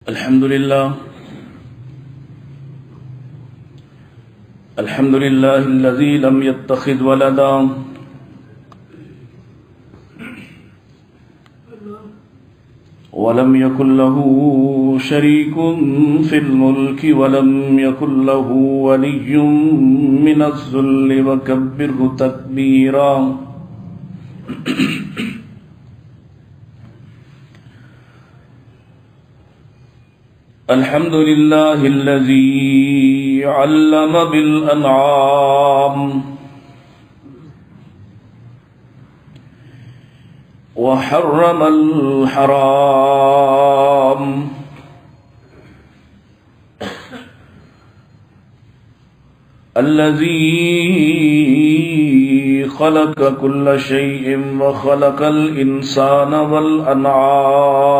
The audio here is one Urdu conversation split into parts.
الحمد لله الذي لم يتخذ ولدا ولم يكن له شريك في الملك ولم يكن له ولي من الذل وكبره تكبيرا الحمد لله الذي علم بالأنعام وحرم الحرام الذي خلق كل شيء وخلق الإنسان والأنعام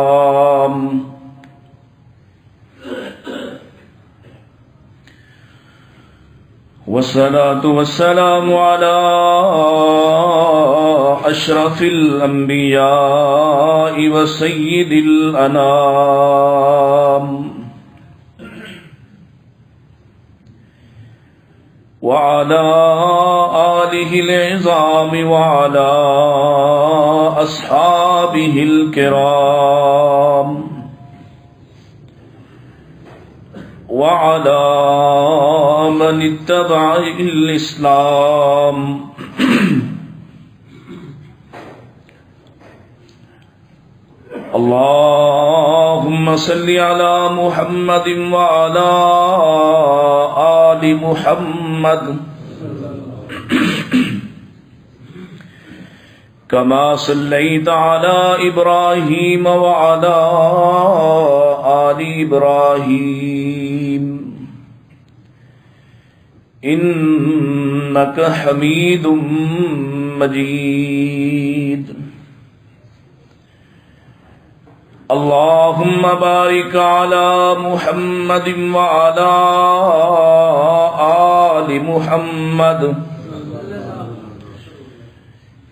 والصلاة والسلام على أشرف الأنبياء وسيد الأنام وعلى آله العظام وعلى أصحابه الكرام وعلى من اتبع الإسلام اللهم صل على محمد وعلى آل محمد كما صليت على إبراهيم وعلى آل إبراهيم إنك حميد مجيد اللهم بارك على محمد وعلى آل محمد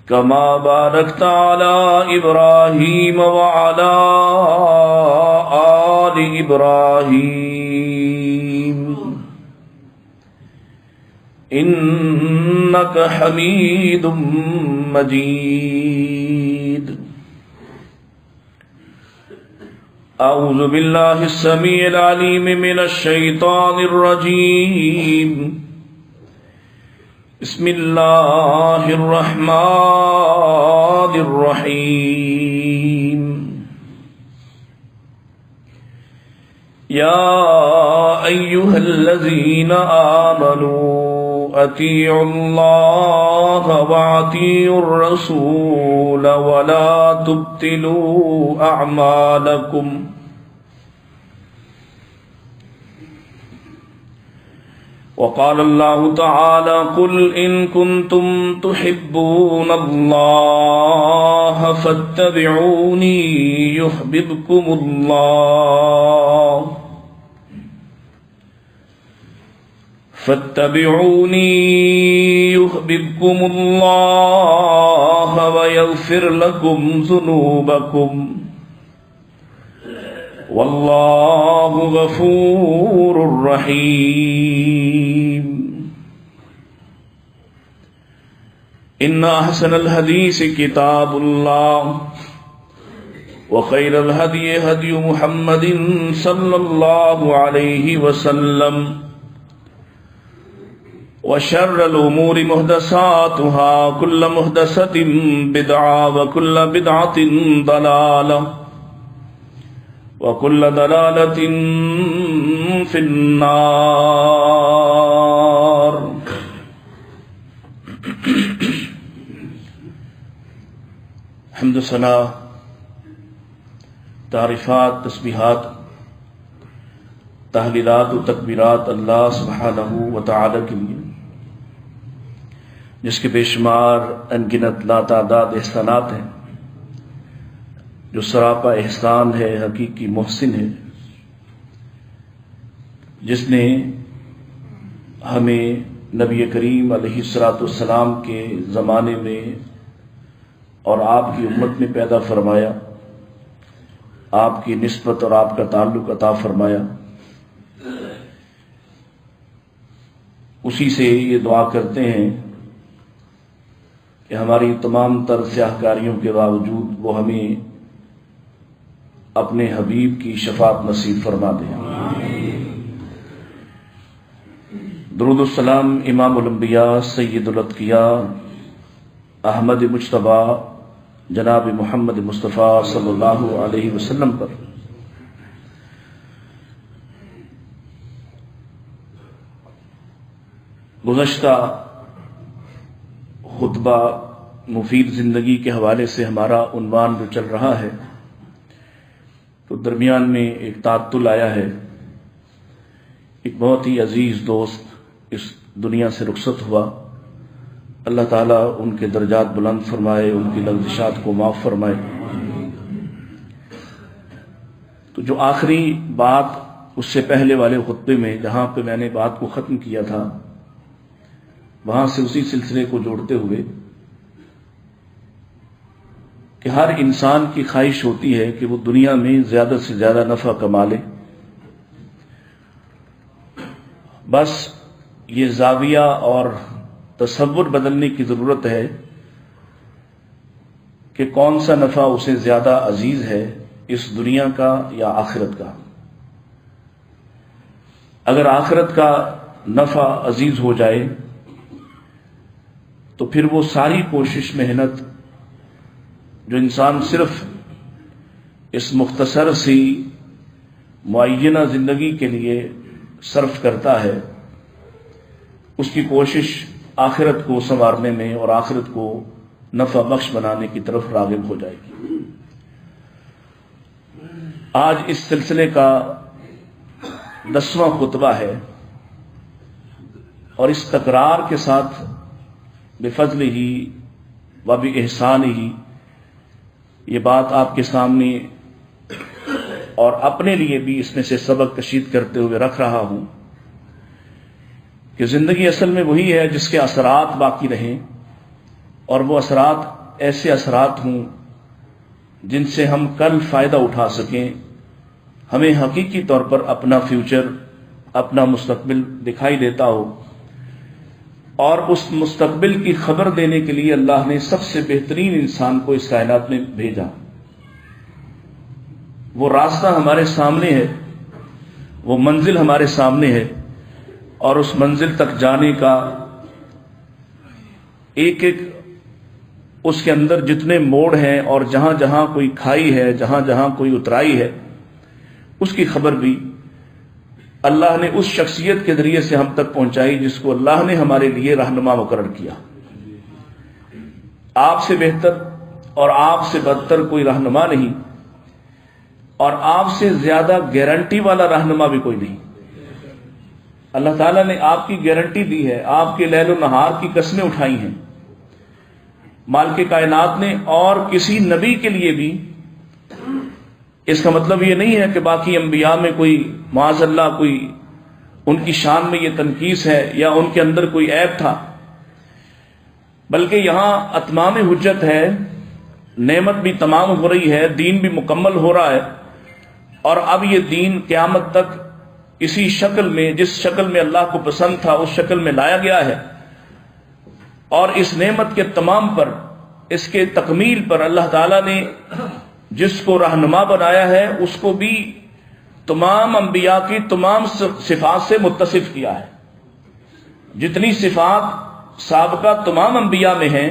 كما باركت على إبراهيم وعلى آل إبراهيم إنك حميد مجيد أعوذ بالله السميع العليم من الشيطان الرجيم بسم الله الرحمن الرحيم يا أيها الذين آمنوا أطيعوا الله وأطيعوا الرسول ولا تبطلوا أعمالكم وقال الله تعالى قل إن كنتم تحبون الله فاتبعوني يحببكم الله ويغفر لكم ذنوبكم والله غفور رحيم إن أحسن الحديث كتاب الله وخير الهدي هدي محمد صلى الله عليه وسلم وشر الأمور محدثاتها كل محدثة بدعة وكل بدعة ضلالة وكل ضلالة في النار حمد و ثنا تعریفات تسبیحات تحلیلات و تکبیرات اللہ سبحانہ و تعالی کے لیے جس کے بے شمار انگنت لاتعداد احسانات ہیں، جو سراپا احسان ہے، حقیقی محسن ہے، جس نے ہمیں نبی کریم علیہ السلام کے زمانے میں اور آپ کی امت میں پیدا فرمایا آپ کی نسبت اور آپ کا تعلق عطا فرمایا۔ اسی سے یہ دعا کرتے ہیں کہ ہماری تمام تر سیاہکاریوں کے باوجود وہ ہمیں اپنے حبیب کی شفاعت نصیب فرما دے۔ درود السلام امام الانبیاء سید الاتقیاء احمد مجتبیٰ جناب محمد مصطفیٰ صلی اللہ علیہ وسلم پر۔ گزشتہ خطبہ مفید زندگی کے حوالے سے ہمارا عنوان جو چل رہا ہے، تو درمیان میں ایک تعطل آیا ہے۔ ایک بہت ہی عزیز دوست اس دنیا سے رخصت ہوا، اللہ تعالیٰ ان کے درجات بلند فرمائے، ان کی لغزشات کو معاف فرمائے۔ تو جو آخری بات اس سے پہلے والے خطبے میں جہاں پہ میں نے بات کو ختم کیا تھا، وہاں سے اسی سلسلے کو جوڑتے ہوئے کہ ہر انسان کی خواہش ہوتی ہے کہ وہ دنیا میں زیادہ سے زیادہ نفع کما لے، بس یہ زاویہ اور تصور بدلنے کی ضرورت ہے کہ کون سا نفع اسے زیادہ عزیز ہے، اس دنیا کا یا آخرت کا۔ اگر آخرت کا نفع عزیز ہو جائے تو پھر وہ ساری کوشش محنت جو انسان صرف اس مختصر سی معینہ زندگی کے لیے صرف کرتا ہے، اس کی کوشش آخرت کو سنوارنے میں اور آخرت کو نفع بخش بنانے کی طرف راغب ہو جائے گی۔ آج اس سلسلے کا 10واں خطبہ ہے، اور اس تکرار کے ساتھ بفضل ہی و باحسان ہی یہ بات آپ کے سامنے اور اپنے لیے بھی اس میں سے سبق کشید کرتے ہوئے رکھ رہا ہوں کہ زندگی اصل میں وہی ہے جس کے اثرات باقی رہیں، اور وہ اثرات ایسے اثرات ہوں جن سے ہم کل فائدہ اٹھا سکیں، ہمیں حقیقی طور پر اپنا فیوچر، اپنا مستقبل دکھائی دیتا ہو، اور اس مستقبل کی خبر دینے کے لیے اللہ نے سب سے بہترین انسان کو اس کائنات میں بھیجا۔ وہ راستہ ہمارے سامنے ہے، وہ منزل ہمارے سامنے ہے، اور اس منزل تک جانے کا ایک ایک اس کے اندر جتنے موڑ ہیں اور جہاں جہاں کوئی کھائی ہے، جہاں جہاں کوئی اترائی ہے، اس کی خبر بھی اللہ نے اس شخصیت کے ذریعے سے ہم تک پہنچائی جس کو اللہ نے ہمارے لیے رہنما مقرر کیا۔ آپ سے بہتر اور آپ سے بدتر کوئی رہنما نہیں، اور آپ سے زیادہ گارنٹی والا رہنما بھی کوئی نہیں۔ اللہ تعالیٰ نے آپ کی گارنٹی دی ہے، آپ کے لیل و نہار کی قسمیں اٹھائی ہیں مالک کائنات نے، اور کسی نبی کے لیے بھی۔ اس کا مطلب یہ نہیں ہے کہ باقی انبیاء میں کوئی معاذ اللہ کوئی ان کی شان میں یہ تنقیص ہے یا ان کے اندر کوئی عیب تھا، بلکہ یہاں اتمام حجت ہے، نعمت بھی تمام ہو رہی ہے، دین بھی مکمل ہو رہا ہے، اور اب یہ دین قیامت تک اسی شکل میں، جس شکل میں اللہ کو پسند تھا اس شکل میں لایا گیا ہے، اور اس نعمت کے تمام پر، اس کے تکمیل پر اللہ تعالیٰ نے جس کو رہنما بنایا ہے اس کو بھی تمام انبیاء کی تمام صفات سے متصف کیا ہے۔ جتنی صفات سابقہ تمام انبیاء میں ہیں،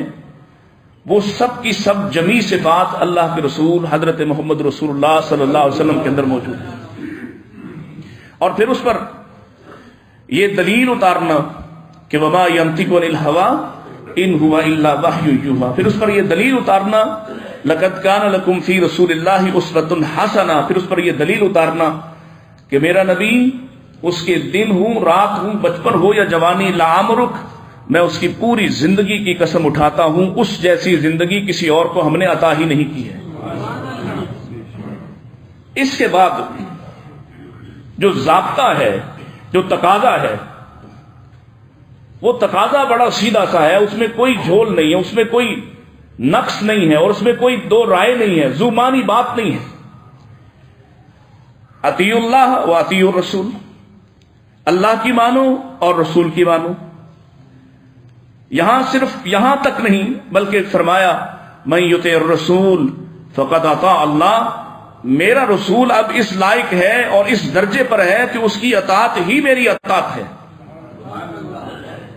وہ سب کی سب جمیع صفات اللہ کے رسول حضرت محمد رسول اللہ صلی اللہ علیہ وسلم کے اندر موجود ہیں۔ اور پھر اس پر یہ دلیل اتارنا کہ وما ینطق عن الہوی ان ہوا الا وحی یوحی، پھر اس پر یہ دلیل اتارنا لقد کان لکم فی رسول اللہ اسوۃ حسنہ، پھر اس پر یہ دلیل اتارنا کہ میرا نبی، اس کے دن ہوں، رات ہوں، بچپن ہو یا جوانی، لعمرک، میں اس کی پوری زندگی کی قسم اٹھاتا ہوں، اس جیسی زندگی کسی اور کو ہم نے عطا ہی نہیں کی ہے۔ اس کے بعد جو ضابطہ ہے، جو تقاضا ہے، وہ تقاضا بڑا سیدھا سا ہے، اس میں کوئی جھول نہیں ہے، اس میں کوئی نقص نہیں ہے، اور اس میں کوئی دو رائے نہیں ہے، زو معنی بات نہیں ہے۔ اطیعوا اللہ و اطیعوا الرسول، اللہ کی مانو اور رسول کی مانو۔ یہاں صرف یہاں تک نہیں بلکہ فرمایا من یطع الرسول فقد اطاع اللہ، میرا رسول اب اس لائق ہے اور اس درجے پر ہے کہ اس کی اطاعت ہی میری اطاعت ہے۔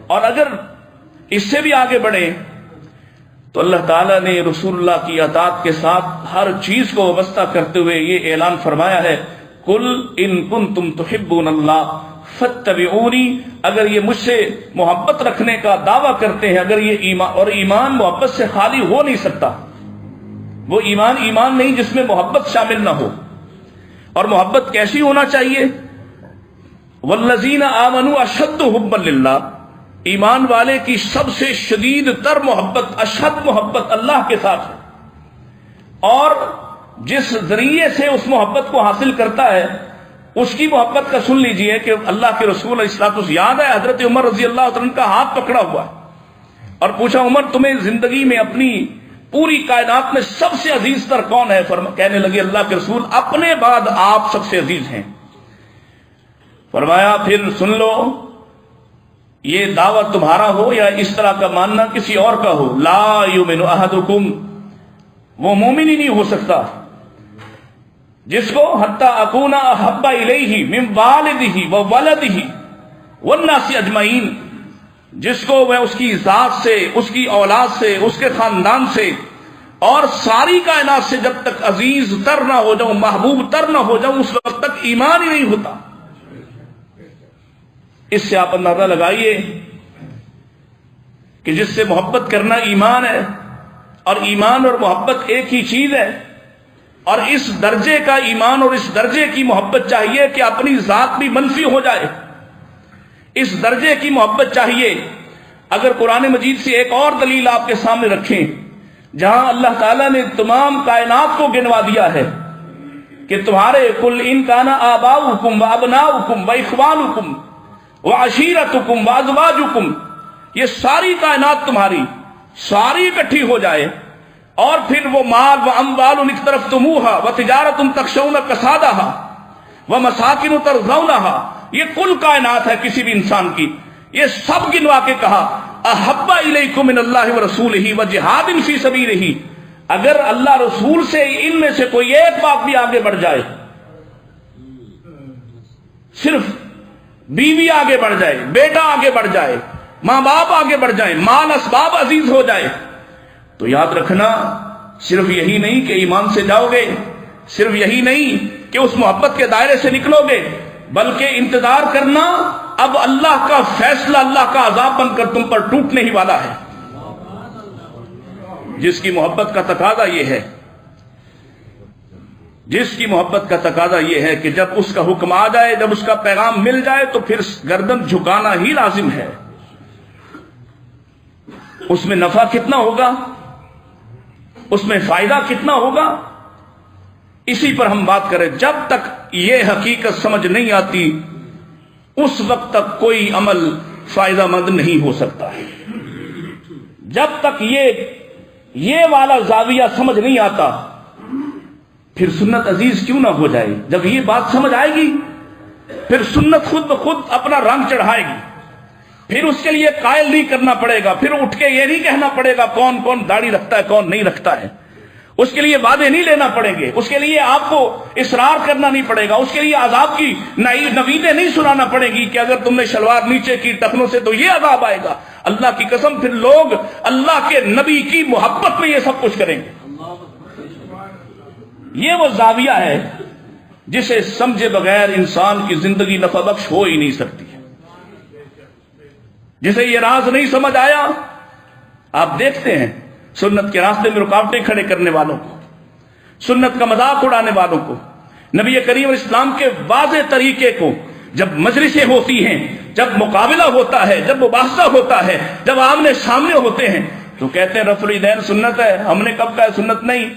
اور اگر اس سے بھی آگے بڑھیں تو اللہ تعالیٰ نے رسول اللہ کی اطاعت کے ساتھ ہر چیز کو وابستہ کرتے ہوئے یہ اعلان فرمایا ہے قل ان کنتم تحبون اللہ فاتبعونی، اگر یہ مجھ سے محبت رکھنے کا دعویٰ کرتے ہیں، اگر یہ ایمان، اور ایمان محبت سے خالی ہو نہیں سکتا، وہ ایمان نہیں جس میں محبت شامل نہ ہو۔ اور محبت کیسی ہونا چاہیے؟ والذین آمنوا اشد حبا للہ، ایمان والے کی سب سے شدید تر محبت، اشد محبت اللہ کے ساتھ ہے، اور جس ذریعے سے اس محبت کو حاصل کرتا ہے اس کی محبت کا سن لیجئے کہ اللہ کے رسول علیہ الصلوۃ والسلام، یاد ہے حضرت عمر رضی اللہ عنہ کا ہاتھ پکڑا ہوا اور پوچھا عمر تمہیں زندگی میں اپنی پوری کائنات میں سب سے عزیز تر کون ہے؟ کہنے لگے اللہ کے رسول اپنے بعد آپ سب سے عزیز ہیں۔ فرمایا پھر سن لو، یہ دعوت تمہارا ہو یا اس طرح کا ماننا کسی اور کا ہو، لا یؤمن احدکم، وہ مومن ہی نہیں ہو سکتا جس کو حتی اکون احب الیہ من والدہ وولدہ والناس اجمعین، جس کو میں اس کی ذات سے، اس کی اولاد سے، اس کے خاندان سے اور ساری کائنات سے جب تک عزیز تر نہ ہو جاؤں، محبوب تر نہ ہو جاؤں، اس وقت تک ایمان ہی نہیں ہوتا۔ اس سے آپ اندازہ لگائیے کہ جس سے محبت کرنا ایمان ہے، اور ایمان اور محبت ایک ہی چیز ہے، اور اس درجے کا ایمان اور اس درجے کی محبت چاہیے کہ اپنی ذات بھی منفی ہو جائے، اس درجے کی محبت چاہیے۔ اگر قرآن مجید سے ایک اور دلیل آپ کے سامنے رکھیں جہاں اللہ تعالیٰ نے تمام کائنات کو گنوا دیا ہے کہ تمہارے قل ان کان آباؤکم وابناؤکم واخوانکم وعشیرتکم وازواجکم، یہ ساری کائنات تمہاری ساری اکٹھی ہو جائے، اور پھر وہ مال و اموال اقترفتموہا وتجارۃ تخشون کسادہا ومساکن ترضونہا، یہ کل کائنات ہے کسی بھی انسان کی، یہ سب گنوا کے کہا احب الیکم من اللہ ورسولہ وجہاد فی سبیلہ، اگر اللہ رسول سے ان میں سے کوئی ایک بات بھی آگے بڑھ جائے، صرف بیوی آگے بڑھ جائے، بیٹا آگے بڑھ جائے، ماں باپ آگے بڑھ جائیں، مال اسباب عزیز ہو جائے، تو یاد رکھنا صرف یہی نہیں کہ ایمان سے جاؤ گے، صرف یہی نہیں کہ اس محبت کے دائرے سے نکلو گے، بلکہ انتظار کرنا اب اللہ کا فیصلہ، اللہ کا عذاب بن کر تم پر ٹوٹنے ہی والا ہے۔ جس کی محبت کا تقاضا یہ ہے، جس کی محبت کا تقاضا یہ ہے کہ جب اس کا حکم آ جائے، جب اس کا پیغام مل جائے تو پھر گردن جھکانا ہی لازم ہے۔ اس میں نفع کتنا ہوگا، اس میں فائدہ کتنا ہوگا، اسی پر ہم بات کریں۔ جب تک یہ حقیقت سمجھ نہیں آتی اس وقت تک کوئی عمل فائدہ مند نہیں ہو سکتا ہے۔ جب تک یہ والا زاویہ سمجھ نہیں آتا، پھر سنت عزیز کیوں نہ ہو جائے۔ جب یہ بات سمجھ آئے گی پھر سنت خود بخود اپنا رنگ چڑھائے گی، پھر اس کے لیے قائل نہیں کرنا پڑے گا، پھر اٹھ کے یہ نہیں کہنا پڑے گا کون کون داڑھی رکھتا ہے کون نہیں رکھتا ہے، اس کے لیے وعدے نہیں لینا پڑیں گے، اس کے لیے آپ کو اصرار کرنا نہیں پڑے گا، اس کے لیے عذاب کی نویدیں نہیں سنانا پڑے گی کہ اگر تم نے شلوار نیچے کی ٹخنوں سے تو یہ عذاب آئے گا۔ اللہ کی قسم پھر لوگ اللہ کے نبی کی محبت میں یہ سب کچھ کریں گے۔ یہ وہ زاویہ ہے جسے سمجھے بغیر انسان کی زندگی نفع بخش ہو ہی نہیں سکتی۔ جسے یہ راز نہیں سمجھ آیا، آپ دیکھتے ہیں سنت کے راستے میں رکاوٹیں کھڑے کرنے والوں کو، سنت کا مذاق اڑانے والوں کو، نبی کریم علیہ السلام کے واضح طریقے کو، جب مجلسیں ہوتی ہیں، جب مقابلہ ہوتا ہے، جب مباحثہ ہوتا ہے، جب آمنے سامنے ہوتے ہیں تو کہتے ہیں رفع الیدین سنت ہے، ہم نے کب کہا سنت نہیں،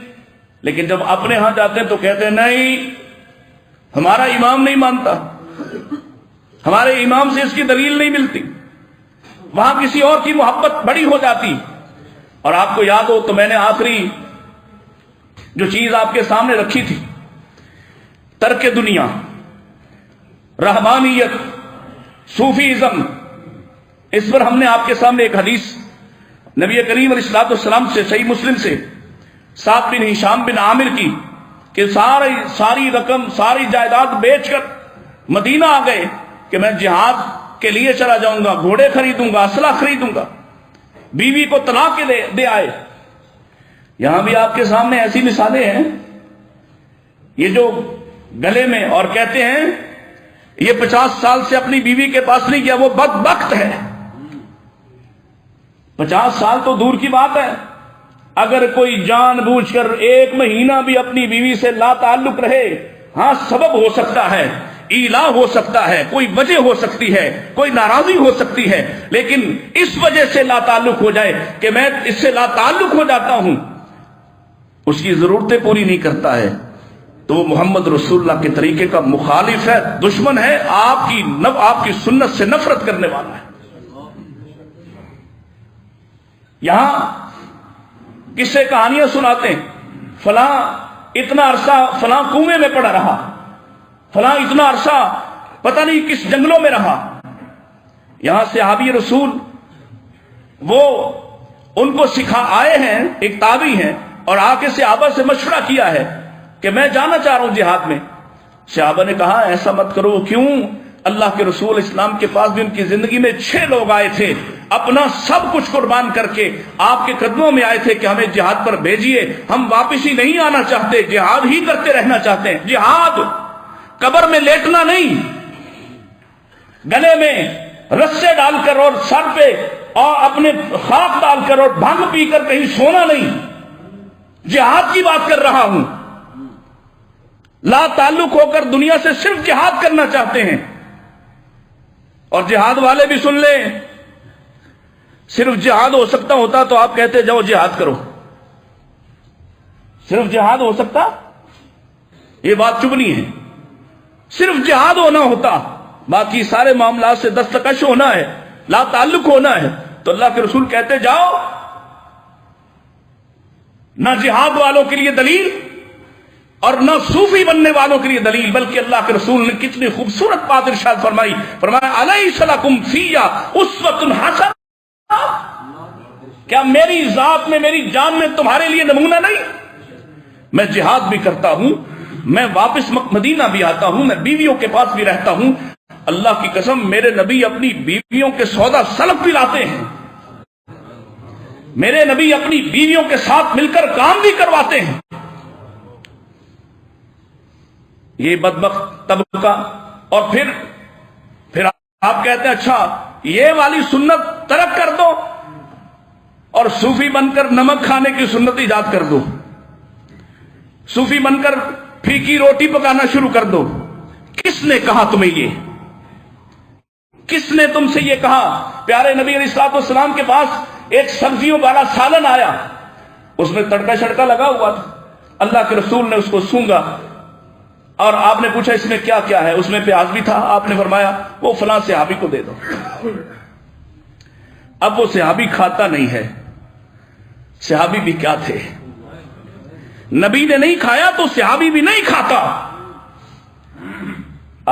لیکن جب اپنے ہاں جاتے ہیں تو کہتے ہیں نہیں، ہمارا امام نہیں مانتا، ہمارے امام سے اس کی دلیل نہیں ملتی، وہاں کسی اور کی محبت بڑی ہو جاتی۔ اور آپ کو یاد ہو تو میں نے آخری جو چیز آپ کے سامنے رکھی تھی، ترک دنیا، رہبانیت، صوفیزم، اس پر ہم نے آپ کے سامنے ایک حدیث نبی کریم علیہ الصلوۃ والسلام سے صحیح مسلم سے سعد بن ہشام بن عامر کی کہ ساری رقم ساری جائیداد بیچ کر مدینہ آ گئے کہ میں جہاد کے لیے چلا جاؤں گا، گھوڑے خریدوں گا، اسلحہ خریدوں گا، بیوی کو طلاق دے آئے۔ یہاں بھی آپ کے سامنے ایسی مثالیں ہیں، یہ جو گلے میں اور کہتے ہیں یہ 50 سال سے اپنی بیوی کے پاس نہیں گیا، وہ بدبخت ہے۔ 50 سال تو دور کی بات ہے، اگر کوئی جان بوجھ کر 1 مہینہ بھی اپنی بیوی سے لا تعلق رہے، ہاں سبب ہو سکتا ہے، ایلا ہو سکتا ہے، کوئی وجہ ہو سکتی ہے، کوئی ناراضی ہو سکتی ہے، لیکن اس وجہ سے لا تعلق ہو جائے کہ میں اس سے لا تعلق ہو جاتا ہوں، اس کی ضرورتیں پوری نہیں کرتا ہے، تو وہ محمد رسول اللہ کے طریقے کا مخالف ہے، دشمن ہے، آپ کی سنت سے نفرت کرنے والا ہے۔ یہاں قصے کہانیاں سناتے ہیں، فلاں اتنا عرصہ فلاں کنویں میں پڑا رہا، فلاں اتنا عرصہ پتہ نہیں کس جنگلوں میں رہا۔ یہاں صحابی رسول وہ ان کو سکھا آئے ہیں، ایک تابعی ہیں، اور آ کے صحابہ سے مشورہ کیا ہے کہ میں جانا چاہ رہا ہوں جہاد میں۔ صحابہ نے کہا ایسا مت کرو، کیوں؟ اللہ کے رسول اسلام کے پاس بھی ان کی زندگی میں 6 لوگ آئے تھے، اپنا سب کچھ قربان کر کے آپ کے قدموں میں آئے تھے کہ ہمیں جہاد پر بھیجیے، ہم واپس ہی نہیں آنا چاہتے، جہاد ہی کرتے رہنا چاہتے ہیں۔ جہاد قبر میں لیٹنا نہیں، گلے میں رسے ڈال کر اور سر پہ اور اپنے خاک ڈال کر اور بھنگ پی کر کہیں سونا نہیں، جہاد کی بات کر رہا ہوں۔ لا تعلق ہو کر دنیا سے صرف جہاد کرنا چاہتے ہیں، اور جہاد والے بھی سن لیں، صرف جہاد ہو سکتا ہوتا تو آپ کہتے جاؤ جہاد کرو، صرف جہاد ہو سکتا، یہ بات چبنی ہے، صرف جہاد ہونا ہوتا، باقی سارے معاملات سے دستکش ہونا ہے، لا تعلق ہونا ہے، تو اللہ کے رسول کہتے جاؤ۔ نہ جہاد والوں کے لیے دلیل اور نہ صوفی بننے والوں کے لیے دلیل، بلکہ اللہ کے رسول نے کتنی خوبصورت بات ارشاد فرمایا الیس لکم فی اسوۃ حسنہ، کیا میری ذات میں میری جان میں تمہارے لیے نمونہ نہیں؟ میں جہاد بھی کرتا ہوں، میں واپس مدینہ بھی آتا ہوں، میں بیویوں کے پاس بھی رہتا ہوں، اللہ کی قسم میرے نبی اپنی بیویوں کے سودا سلف بھی لاتے ہیں، میرے نبی اپنی بیویوں کے ساتھ مل کر کام بھی کرواتے ہیں۔ یہ بدبخت طبقہ، اور پھر آپ کہتے ہیں اچھا یہ والی سنت ترک کر دو اور صوفی بن کر نمک کھانے کی سنت ایجاد کر دو، صوفی بن کر پھیکی روٹی پکانا شروع کر دو۔ کس نے کہا تمہیں یہ؟ کس نے تم سے یہ کہا؟ پیارے نبی علیہ الصلوۃ والسلام کے پاس ایک سبزیوں والا سالن آیا، اس میں تڑکا شڑکا لگا ہوا تھا، اللہ کے رسول نے اس کو سونگا اور آپ نے پوچھا اس میں کیا کیا ہے؟ اس میں پیاز بھی تھا، آپ نے فرمایا وہ فلاں صحابی کو دے دو۔ اب وہ صحابی کھاتا نہیں ہے، صحابی بھی کیا تھے، نبی نے نہیں کھایا تو صحابی بھی نہیں کھاتا۔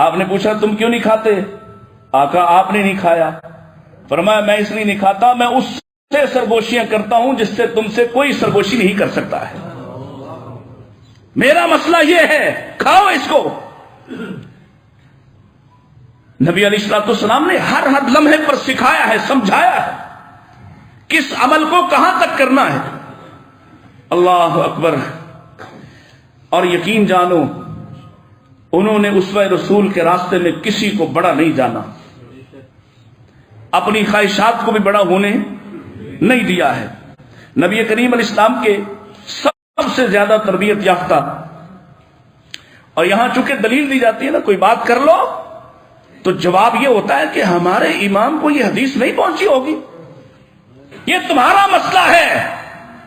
آپ نے پوچھا تم کیوں نہیں کھاتے؟ آقا آپ نے نہیں کھایا، فرمایا میں اس لیے نہیں کھاتا، میں اس سے سرگوشیاں کرتا ہوں جس سے تم سے کوئی سرگوشی نہیں کر سکتا ہے، میرا مسئلہ یہ ہے، کھاؤ اس کو۔ نبی علیہ الصلوۃ والسلام نے ہر لمحے پر سکھایا ہے، سمجھایا ہے کس عمل کو کہاں تک کرنا ہے۔ اللہ اکبر۔ اور یقین جانو انہوں نے اسوہ رسول کے راستے میں کسی کو بڑا نہیں جانا، اپنی خواہشات کو بھی بڑا ہونے نہیں دیا ہے۔ نبی کریم علیہ السلام کے سب سے زیادہ تربیت یافتہ، اور یہاں چونکہ دلیل دی جاتی ہے نا، کوئی بات کر لو تو جواب یہ ہوتا ہے کہ ہمارے امام کو یہ حدیث نہیں پہنچی ہوگی، یہ تمہارا مسئلہ ہے،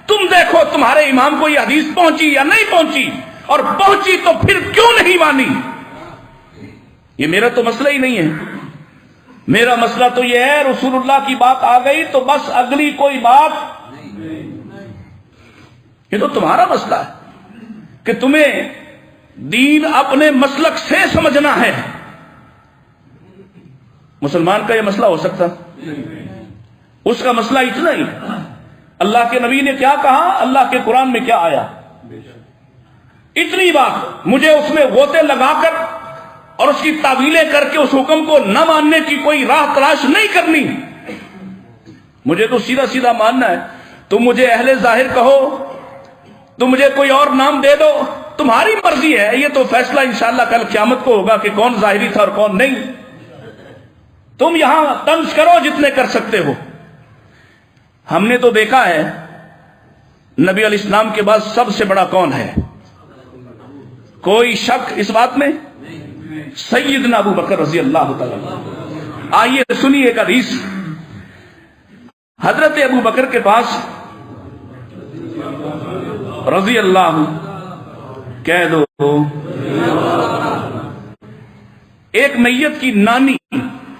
تم دیکھو تمہارے امام کو یہ حدیث پہنچی یا نہیں پہنچی، اور پہنچی تو پھر کیوں نہیں مانی۔ یہ میرا تو مسئلہ ہی نہیں ہے، میرا مسئلہ تو یہ ہے رسول اللہ کی بات آ گئی تو بس اگلی کوئی بات، یہ تو تمہارا مسئلہ ہے کہ تمہیں دین اپنے مسلک سے سمجھنا ہے. مسلمان کا یہ مسئلہ ہو سکتا؟ اس کا مسئلہ اتنا ہی. اللہ کے نبی نے کیا کہا، اللہ کے قرآن میں کیا آیا، اتنی بات. مجھے اس میں غوطے لگا کر اور اس کی تعویلیں کر کے اس حکم کو نہ ماننے کی کوئی راہ تلاش نہیں کرنی. مجھے تو سیدھا سیدھا ماننا ہے. تم مجھے اہل ظاہر کہو، تم مجھے کوئی اور نام دے دو، تمہاری مرضی ہے. یہ تو فیصلہ انشاءاللہ کل قیامت کو ہوگا کہ کون ظاہری تھا اور کون نہیں. تم یہاں طنز کرو جتنے کر سکتے ہو. ہم نے تو دیکھا ہے نبی علیہ السلام کے بعد سب سے بڑا کون ہے؟ کوئی شک اس بات میں؟ سیدنا ابو بکر رضی اللہ تعالی. آئیے سنیے ایک حدیث. حضرت ابو بکر کے پاس رضی اللہ کہہ دو ایک میت کی نانی،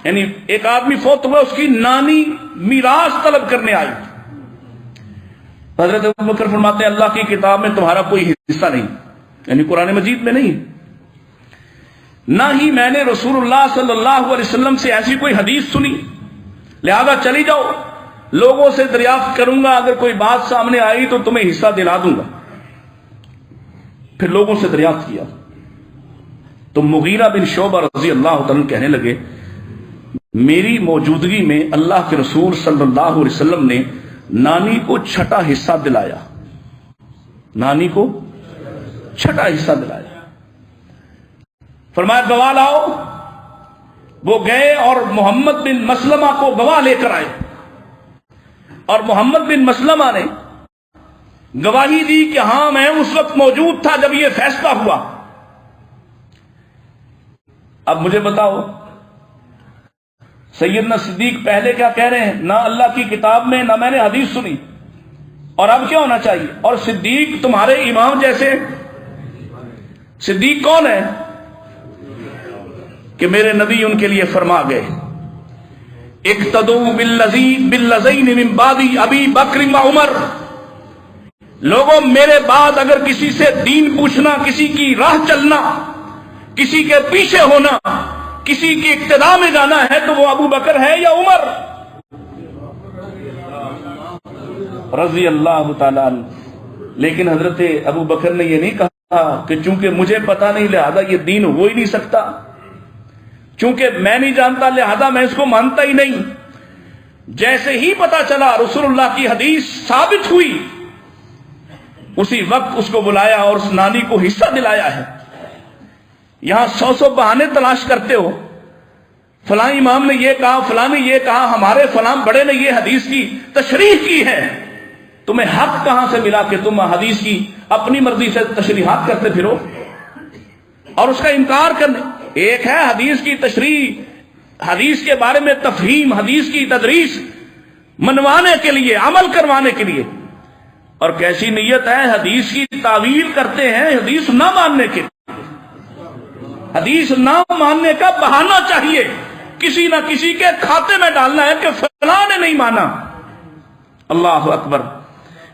یعنی ایک آدمی فوت ہوا، اس کی نانی میراث طلب کرنے آئی. حضرت ابو بکر فرماتے ہیں اللہ کی کتاب میں تمہارا کوئی حصہ نہیں، یعنی قرآن مجید میں نہیں، نہ ہی میں نے رسول اللہ صلی اللہ علیہ وسلم سے ایسی کوئی حدیث سنی، لہذا چلی جاؤ، لوگوں سے دریافت کروں گا، اگر کوئی بات سامنے آئی تو تمہیں حصہ دلا دوں گا. پھر لوگوں سے دریافت کیا تو مغیرہ بن شعبہ رضی اللہ عنہ کہنے لگے میری موجودگی میں اللہ کے رسول صلی اللہ علیہ وسلم نے نانی کو چھٹا حصہ دلایا. نانی کو چھٹا حصہ دلایا. فرمایا گواہ لاؤ. وہ گئے اور محمد بن مسلمہ کو گواہ لے کر آئے، اور محمد بن مسلمہ نے گواہی دی کہ ہاں میں اس وقت موجود تھا جب یہ فیصلہ ہوا. اب مجھے بتاؤ سیدنا صدیق پہلے کیا کہہ رہے ہیں؟ نہ اللہ کی کتاب میں، نہ میں نے حدیث سنی، اور اب کیا ہونا چاہیے؟ اور صدیق تمہارے امام جیسے. صدیق کون ہے؟ کہ میرے نبی ان کے لیے فرما گئے اقتدوا بالذین من بعدی ابی بکر و عمر. لوگوں میرے بعد اگر کسی سے دین پوچھنا، کسی کی راہ چلنا، کسی کے پیچھے ہونا، کسی کی اقتداء میں جانا ہے تو وہ ابو بکر ہے یا عمر رضی اللہ تعالیٰ عنہ. لیکن حضرت ابو بکر نے یہ نہیں کہا کہ چونکہ مجھے پتا نہیں لہذا یہ دین ہو ہی نہیں سکتا، چونکہ میں نہیں جانتا لہذا میں اس کو مانتا ہی نہیں. جیسے ہی پتا چلا رسول اللہ کی حدیث ثابت ہوئی، اسی وقت اس کو بلایا اور اس نانی کو حصہ دلایا ہے. یہاں سو بہانے تلاش کرتے ہو، فلاں امام نے یہ کہا، فلاں نے یہ کہا، ہمارے فلاں بڑے نے یہ حدیث کی تشریح کی ہے. تمہیں حق کہاں سے ملا کہ تم حدیث کی اپنی مرضی سے تشریحات کرتے پھرو اور اس کا انکار کرنے؟ ایک ہے حدیث کی تشریح، حدیث کے بارے میں تفہیم، حدیث کی تدریس منوانے کے لیے، عمل کروانے کے لیے، اور کیسی نیت ہے حدیث کی تعویل کرتے ہیں حدیث نہ ماننے کے. حدیث نہ ماننے کا بہانہ چاہیے، کسی نہ کسی کے کھاتے میں ڈالنا ہے کہ فلاں نے نہیں مانا. اللہ اکبر.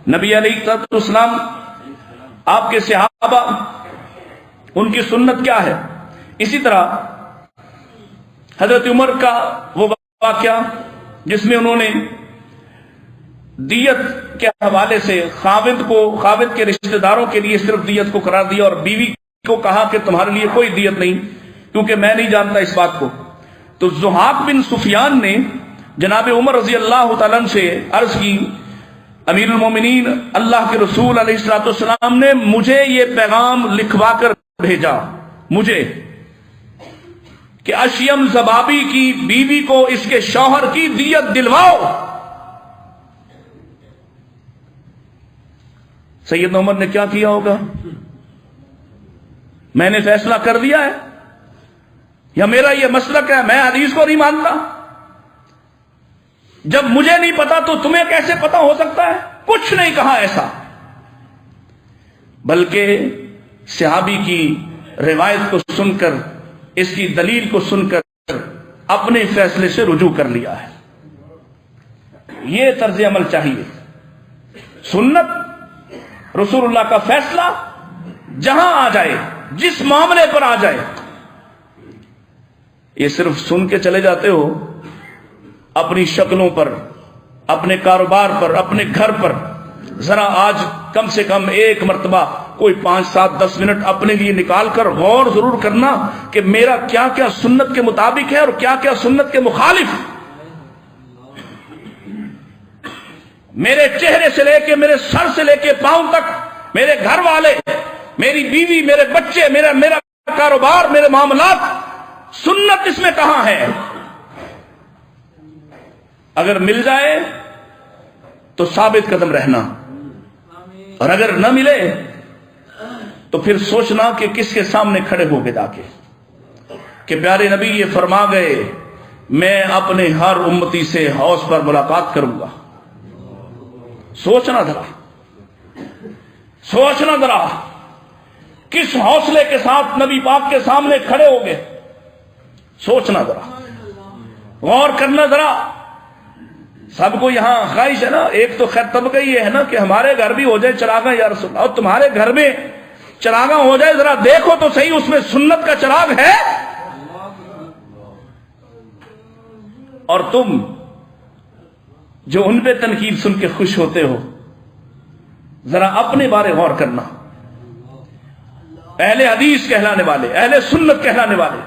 نبی علیہ السلام، آپ کے صحابہ، ان کی سنت کیا ہے؟ اسی طرح حضرت عمر کا وہ واقعہ جس میں انہوں نے دیت کے حوالے سے خاوند کے رشتہ داروں کے لیے صرف دیت کو قرار دیا اور بیوی کو کہا کہ تمہارے لیے کوئی دیت نہیں کیونکہ میں نہیں جانتا اس بات کو. تو زحاق بن سفیان نے جناب عمر رضی اللہ تعالیٰ عنہ سے عرض کی امیر المومنین اللہ کے رسول علیہ الصلوۃ والسلام نے مجھے یہ پیغام لکھوا کر بھیجا مجھے کہ اشیم زبابی کی بیوی کو اس کے شوہر کی دیت دلواؤ. سیدنا عمر نے کیا کیا ہوگا؟ میں نے فیصلہ کر دیا ہے یا میرا یہ مسلک ہے، میں حدیث کو نہیں مانتا. جب مجھے نہیں پتا تو تمہیں کیسے پتا ہو سکتا ہے؟ کچھ نہیں کہا ایسا، بلکہ صحابی کی روایت کو سن کر، اس کی دلیل کو سن کر اپنے فیصلے سے رجوع کر لیا ہے. یہ طرز عمل چاہیے. سنت، رسول اللہ کا فیصلہ جہاں آ جائے جس معاملے پر آ جائے. یہ صرف سن کے چلے جاتے ہو اپنی شکلوں پر، اپنے کاروبار پر، اپنے گھر پر. ذرا آج کم سے کم ایک مرتبہ کوئی 5 7 10 منٹ اپنے لیے نکال کر غور ضرور کرنا کہ میرا کیا کیا سنت کے مطابق ہے اور کیا کیا سنت کے مخالف. میرے چہرے سے لے کے، میرے سر سے لے کے پاؤں تک، میرے گھر والے، میری بیوی، میرے بچے، میرا کاروبار، میرے معاملات، سنت اس میں کہاں ہے؟ اگر مل جائے تو ثابت قدم رہنا، اور اگر نہ ملے تو پھر سوچنا کہ کس کے سامنے کھڑے ہو کے جا کے کہ پیارے نبی یہ فرما گئے میں اپنے ہر امتی سے حوض پر ملاقات کروں گا. سوچنا ذرا کس حوصلے کے ساتھ نبی پاک کے سامنے کھڑے ہو گئے. سوچنا ذرا، غور کرنا ذرا. سب کو یہاں خواہش ہے نا، ایک تو خیر طبقہ یہ ہے نا کہ ہمارے گھر بھی ہو جائے چراغاں یا رسول اللہ، اور تمہارے گھر میں چراغاں ہو جائے ذرا دیکھو تو صحیح اس میں سنت کا چراغ ہے. اور تم جو ان پہ تنقید سن کے خوش ہوتے ہو، ذرا اپنے بارے غور کرنا. اہل حدیث کہلانے والے، اہل سنت کہلانے والے،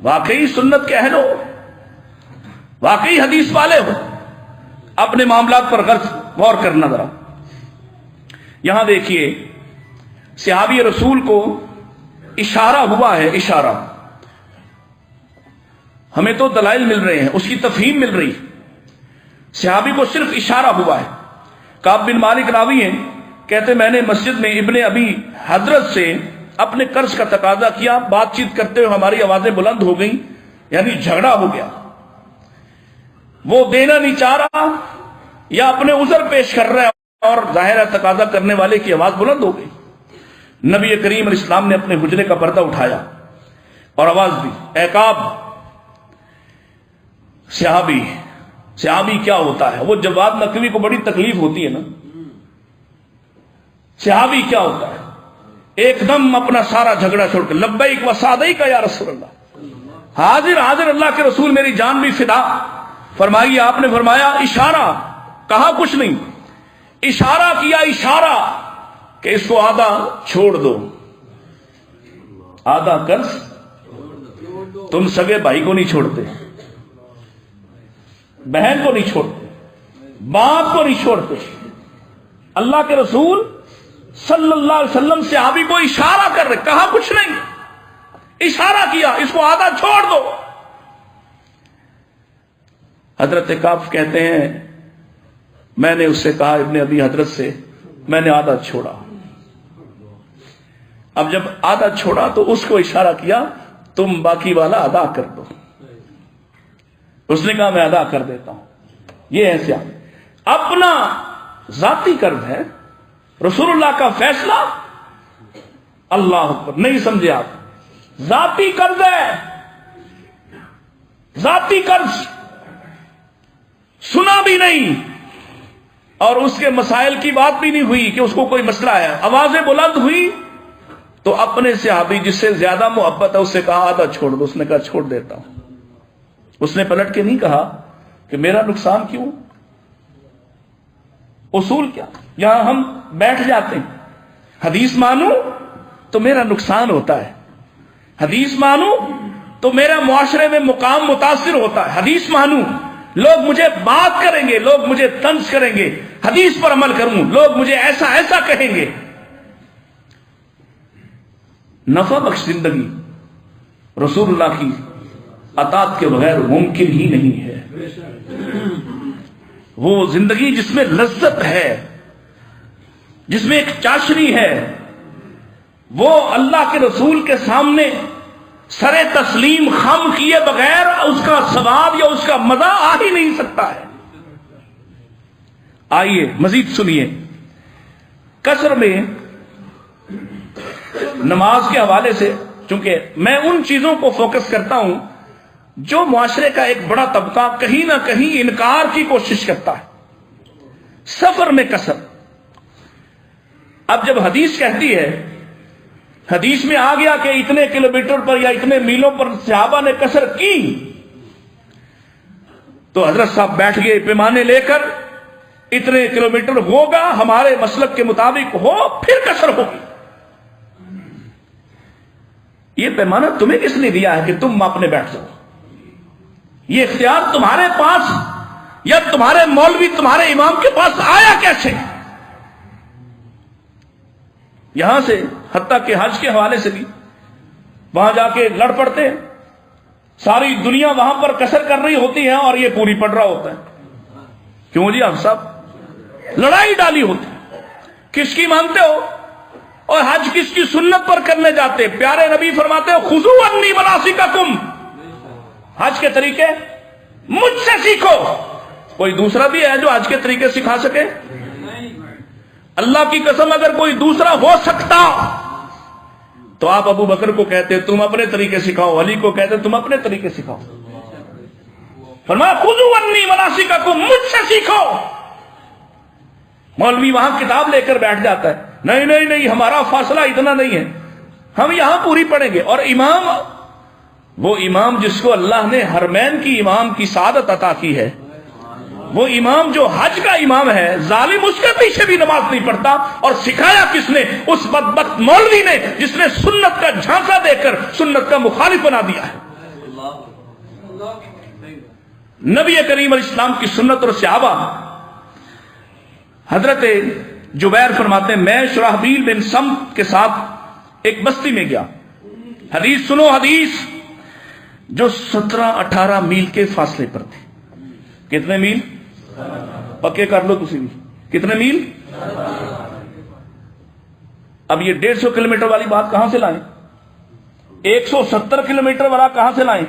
واقعی سنت کے اہل ہو، واقعی حدیث والے ہو، اپنے معاملات پر غور کرنا ذرا. یہاں دیکھیے صحابی رسول کو اشارہ ہوا ہے. اشارہ ہمیں تو دلائل مل رہے ہیں، اس کی تفہیم مل رہی. صحابی کو صرف اشارہ ہوا ہے. کعب بن مالک راوی ہیں، کہتے میں نے مسجد میں ابن ابی حضرت سے اپنے قرض کا تقاضا کیا. بات چیت کرتے ہوئے ہماری آوازیں بلند ہو گئیں، یعنی جھگڑا ہو گیا. وہ دینا نہیں چاہ رہا یا اپنے عذر پیش کر رہا ہے، اور ظاہر ہے تقاضا کرنے والے کی آواز بلند ہو گئی. نبی کریم علیہ السلام نے اپنے حجرے کا پردہ اٹھایا اور آواز دی، اے کعب. صحابی کیا ہوتا ہے؟ وہ جواد نقوی کو بڑی تکلیف ہوتی ہے نا. صحابی کیا ہوتا ہے؟ ایک دم اپنا سارا جھگڑا چھوڑ کے لبیک و سعدیک کا یا رسول اللہ، حاضر اللہ کے رسول میری جان بھی فدا. فرمائیے، آپ نے فرمایا اشارہ، کہا کچھ نہیں، اشارہ کیا، اشارہ کہ اس کو آدھا چھوڑ دو. آدھا قرض تم سگے بھائی کو نہیں چھوڑتے، بہن کو نہیں چھوڑتے، باپ کو نہیں چھوڑتے. اللہ کے رسول صلی اللہ علیہ وسلم صحابی کو اشارہ کر رہے، کہا کچھ نہیں، اشارہ کیا اس کو آدھا چھوڑ دو. حضرت کعب کہتے ہیں میں نے اس سے کہا، ابن ابی حضرت سے، میں نے آدھا چھوڑا. اب جب آدھا چھوڑا تو اس کو اشارہ کیا تم باقی والا ادا کر دو. اس نے کہا میں ادا کر دیتا ہوں. یہ ایسا اپنا ذاتی قرض ہے، رسول اللہ کا فیصلہ. اللہ اکبر، نہیں سمجھے آپ؟ ذاتی قرض ہے، ذاتی قرض. سنا بھی نہیں اور اس کے مسائل کی بات بھی نہیں ہوئی کہ اس کو کوئی مسئلہ ہے. آوازیں بلند ہوئی تو اپنے صحابی جس سے زیادہ محبت ہے اس سے کہا آدھا چھوڑ دو. اس نے کہا چھوڑ دیتا ہوں. اس نے پلٹ کے نہیں کہا کہ میرا نقصان کیوں. اصول کیا؟ یہاں ہم بیٹھ جاتے ہیں، حدیث مانو تو میرا نقصان ہوتا ہے، حدیث مانو تو میرا معاشرے میں مقام متاثر ہوتا ہے، حدیث مانو لوگ مجھے بات کریں گے، لوگ مجھے طنز کریں گے، حدیث پر عمل کروں لوگ مجھے ایسا ایسا کہیں گے. نفع بخش زندگی رسول اللہ کی اطاعت کے بغیر ممکن ہی نہیں ہے. وہ زندگی جس میں لذت ہے، جس میں ایک چاشنی ہے، وہ اللہ کے رسول کے سامنے سر تسلیم خم کیے بغیر اس کا ثواب یا اس کا مزہ آ ہی نہیں سکتا ہے. آئیے مزید سنیے. قصر میں نماز کے حوالے سے چونکہ میں ان چیزوں کو فوکس کرتا ہوں جو معاشرے کا ایک بڑا طبقہ کہیں نہ کہیں انکار کی کوشش کرتا ہے. سفر میں قصر. اب جب حدیث کہتی ہے حدیث میں آ گیا کہ اتنے کلومیٹر پر یا اتنے میلوں پر صحابہ نے قصر کی، تو حضرت صاحب بیٹھ گئے پیمانے لے کر، اتنے کلومیٹر ہوگا ہمارے مسلک کے مطابق ہو پھر قصر ہوگی۔ یہ پیمانہ تمہیں کس نے دیا ہے کہ تم ماپنے بیٹھ جاؤ؟ یہ اختیار تمہارے پاس یا تمہارے مولوی تمہارے امام کے پاس آیا کیسے؟ یہاں سے حتیٰ کہ حج کے حوالے سے بھی وہاں جا کے لڑ پڑتے ہیں، ساری دنیا وہاں پر قصر کر رہی ہوتی ہے اور یہ پوری پڑ رہا ہوتا ہے۔ کیوں جی آپ صاحب لڑائی ڈالی ہوتی، کس کی مانتے ہو؟ اور حج کس کی سنت پر کرنے جاتے؟ پیارے نبی فرماتے ہو خذوا عنی مناسککم، حج کے طریقے مجھ سے سیکھو۔ کوئی دوسرا بھی ہے جو حج کے طریقے سکھا سکے؟ اللہ کی قسم اگر کوئی دوسرا ہو سکتا تو آپ ابو بکر کو کہتے تم اپنے طریقے سکھاؤ، علی کو کہتے تم اپنے طریقے سکھاؤ۔ فرمایا خذوا عنی مناسککم، مجھ سے سیکھو۔ مولوی وہاں کتاب لے کر بیٹھ جاتا ہے، نہیں نہیں نہیں ہمارا فاصلہ اتنا نہیں ہے، ہم یہاں پوری پڑھیں گے۔ اور امام، وہ امام جس کو اللہ نے حرمین کی امام کی سعادت عطا کی ہے، وہ امام جو حج کا امام ہے، ظالم اس کے پیچھے بھی نماز نہیں پڑھتا، اور سکھایا کس نے؟ اس بدبخت مولوی نے جس نے سنت کا جھانسا دے کر سنت کا مخالف بنا دیا ہے۔ نبی کریم علیہ السلام کی سنت اور صحابہ، حضرت جبیر فرماتے ہیں میں شرحبیل بن سمت کے ساتھ ایک بستی میں گیا، حدیث سنو، حدیث جو 17-18 میل کے فاصلے پر تھے۔ کتنے میل؟ پکے کر لو تسی بھی، کتنے میل؟ اب یہ 150 کلومیٹر والی بات کہاں سے لائیں؟ 170 کلومیٹر والا کہاں سے لائیں؟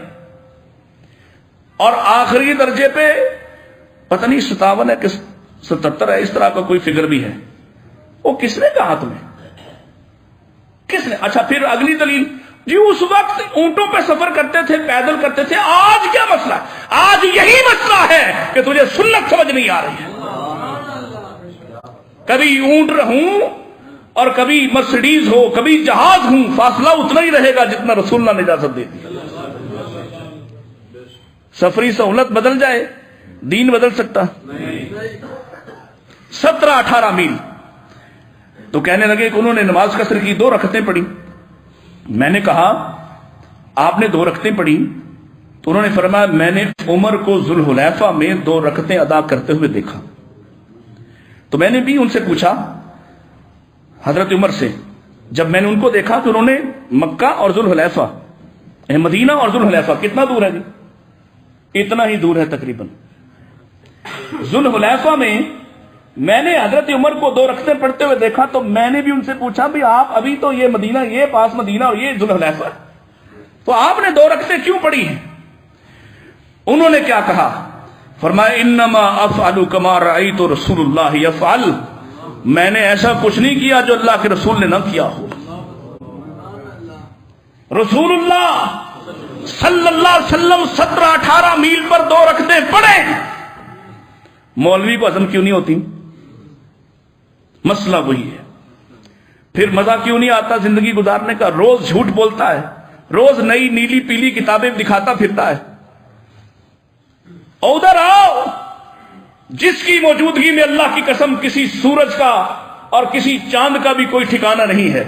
اور آخری درجے پہ پتہ نہیں 57 ہے کہ 77 ہے، اس طرح کا کوئی فگر بھی ہے۔ وہ کس نے کہا تمہیں؟ کس نے؟ اچھا پھر اگلی دلیل، جی اس وقت اونٹوں پہ سفر کرتے تھے، پیدل کرتے تھے، آج کیا مسئلہ ہے؟ آج یہی مسئلہ ہے کہ تجھے سنت سمجھ نہیں آ رہی ہے۔ کبھی اونٹ ہوں اور کبھی مرسڈیز ہو، کبھی جہاز ہوں، فاصلہ اتنا ہی رہے گا جتنا رسول اللہ نے اجازت دے دی۔ سفری سہولت بدل جائے، دین بدل سکتا؟ 17-18 میل۔ تو کہنے لگے کہ انہوں نے نماز قصر کی، 2 رکعتیں پڑھی۔ میں نے کہا آپ نے 2 رکعتیں پڑھی؟ تو انہوں نے فرمایا میں نے عمر کو ذوالحلیفہ میں 2 رکعتیں ادا کرتے ہوئے دیکھا۔ تو میں نے بھی ان سے پوچھا، حضرت عمر سے، جب میں نے ان کو دیکھا تو انہوں نے مکہ اور ذوالحلیفہ، مدینہ اور ذوالحلیفہ کتنا دور ہے جی؟ اتنا ہی دور ہے تقریباً۔ ذوالحلیفہ میں نے حضرت عمر کو 2 رکعتیں پڑھتے ہوئے دیکھا، تو میں نے بھی ان سے پوچھا بھی آپ ابھی تو یہ مدینہ، یہ پاس مدینہ اور یہ ذوالحلیفہ، تو آپ نے 2 رکعتیں کیوں پڑھی ہیں؟ انہوں نے کیا کہا؟ فرمایا انما افعل کما رأیت رسول اللہ یفعل، میں نے ایسا کچھ نہیں کیا جو اللہ کے رسول نے نہ کیا ہو۔ رسول اللہ صلی اللہ علیہ وسلم 17-18 میل پر 2 رکعتیں پڑھے، مولوی کو ہضم کیوں نہیں ہوتی؟ مسئلہ وہی ہے۔ پھر مزہ کیوں نہیں آتا زندگی گزارنے کا؟ روز جھوٹ بولتا ہے، روز نئی نیلی پیلی کتابیں دکھاتا پھرتا ہے۔ ادھر آؤ، جس کی موجودگی میں اللہ کی قسم کسی سورج کا اور کسی چاند کا بھی کوئی ٹھکانہ نہیں ہے،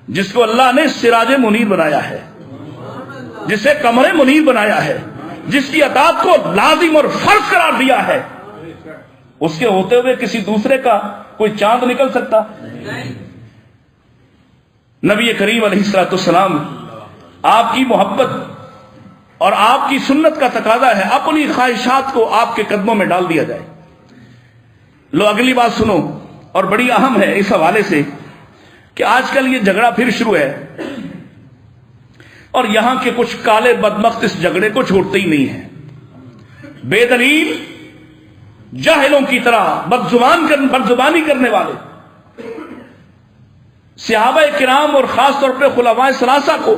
جس کو اللہ نے سراج منیر بنایا ہے، جسے قمر منیر بنایا ہے، جس کی اطاعت کو لازم اور فرض قرار دیا ہے، اس کے ہوتے ہوئے کسی دوسرے کا کوئی چاند نکل سکتا؟ نبی کریم علیہ السلام، آپ کی محبت اور آپ کی سنت کا تقاضا ہے اپنی خواہشات کو آپ کے قدموں میں ڈال دیا جائے۔ لو اگلی بات سنو، اور بڑی اہم ہے اس حوالے سے کہ آج کل یہ جھگڑا پھر شروع ہے، اور یہاں کے کچھ کالے بدبخت اس جھگڑے کو چھوڑتے ہی نہیں ہیں۔ بے دلیل جاہلوں کی طرح بدزبانی کرنے والے، صحابہ کرام اور خاص طور پہ خلفائے ثلاثہ کو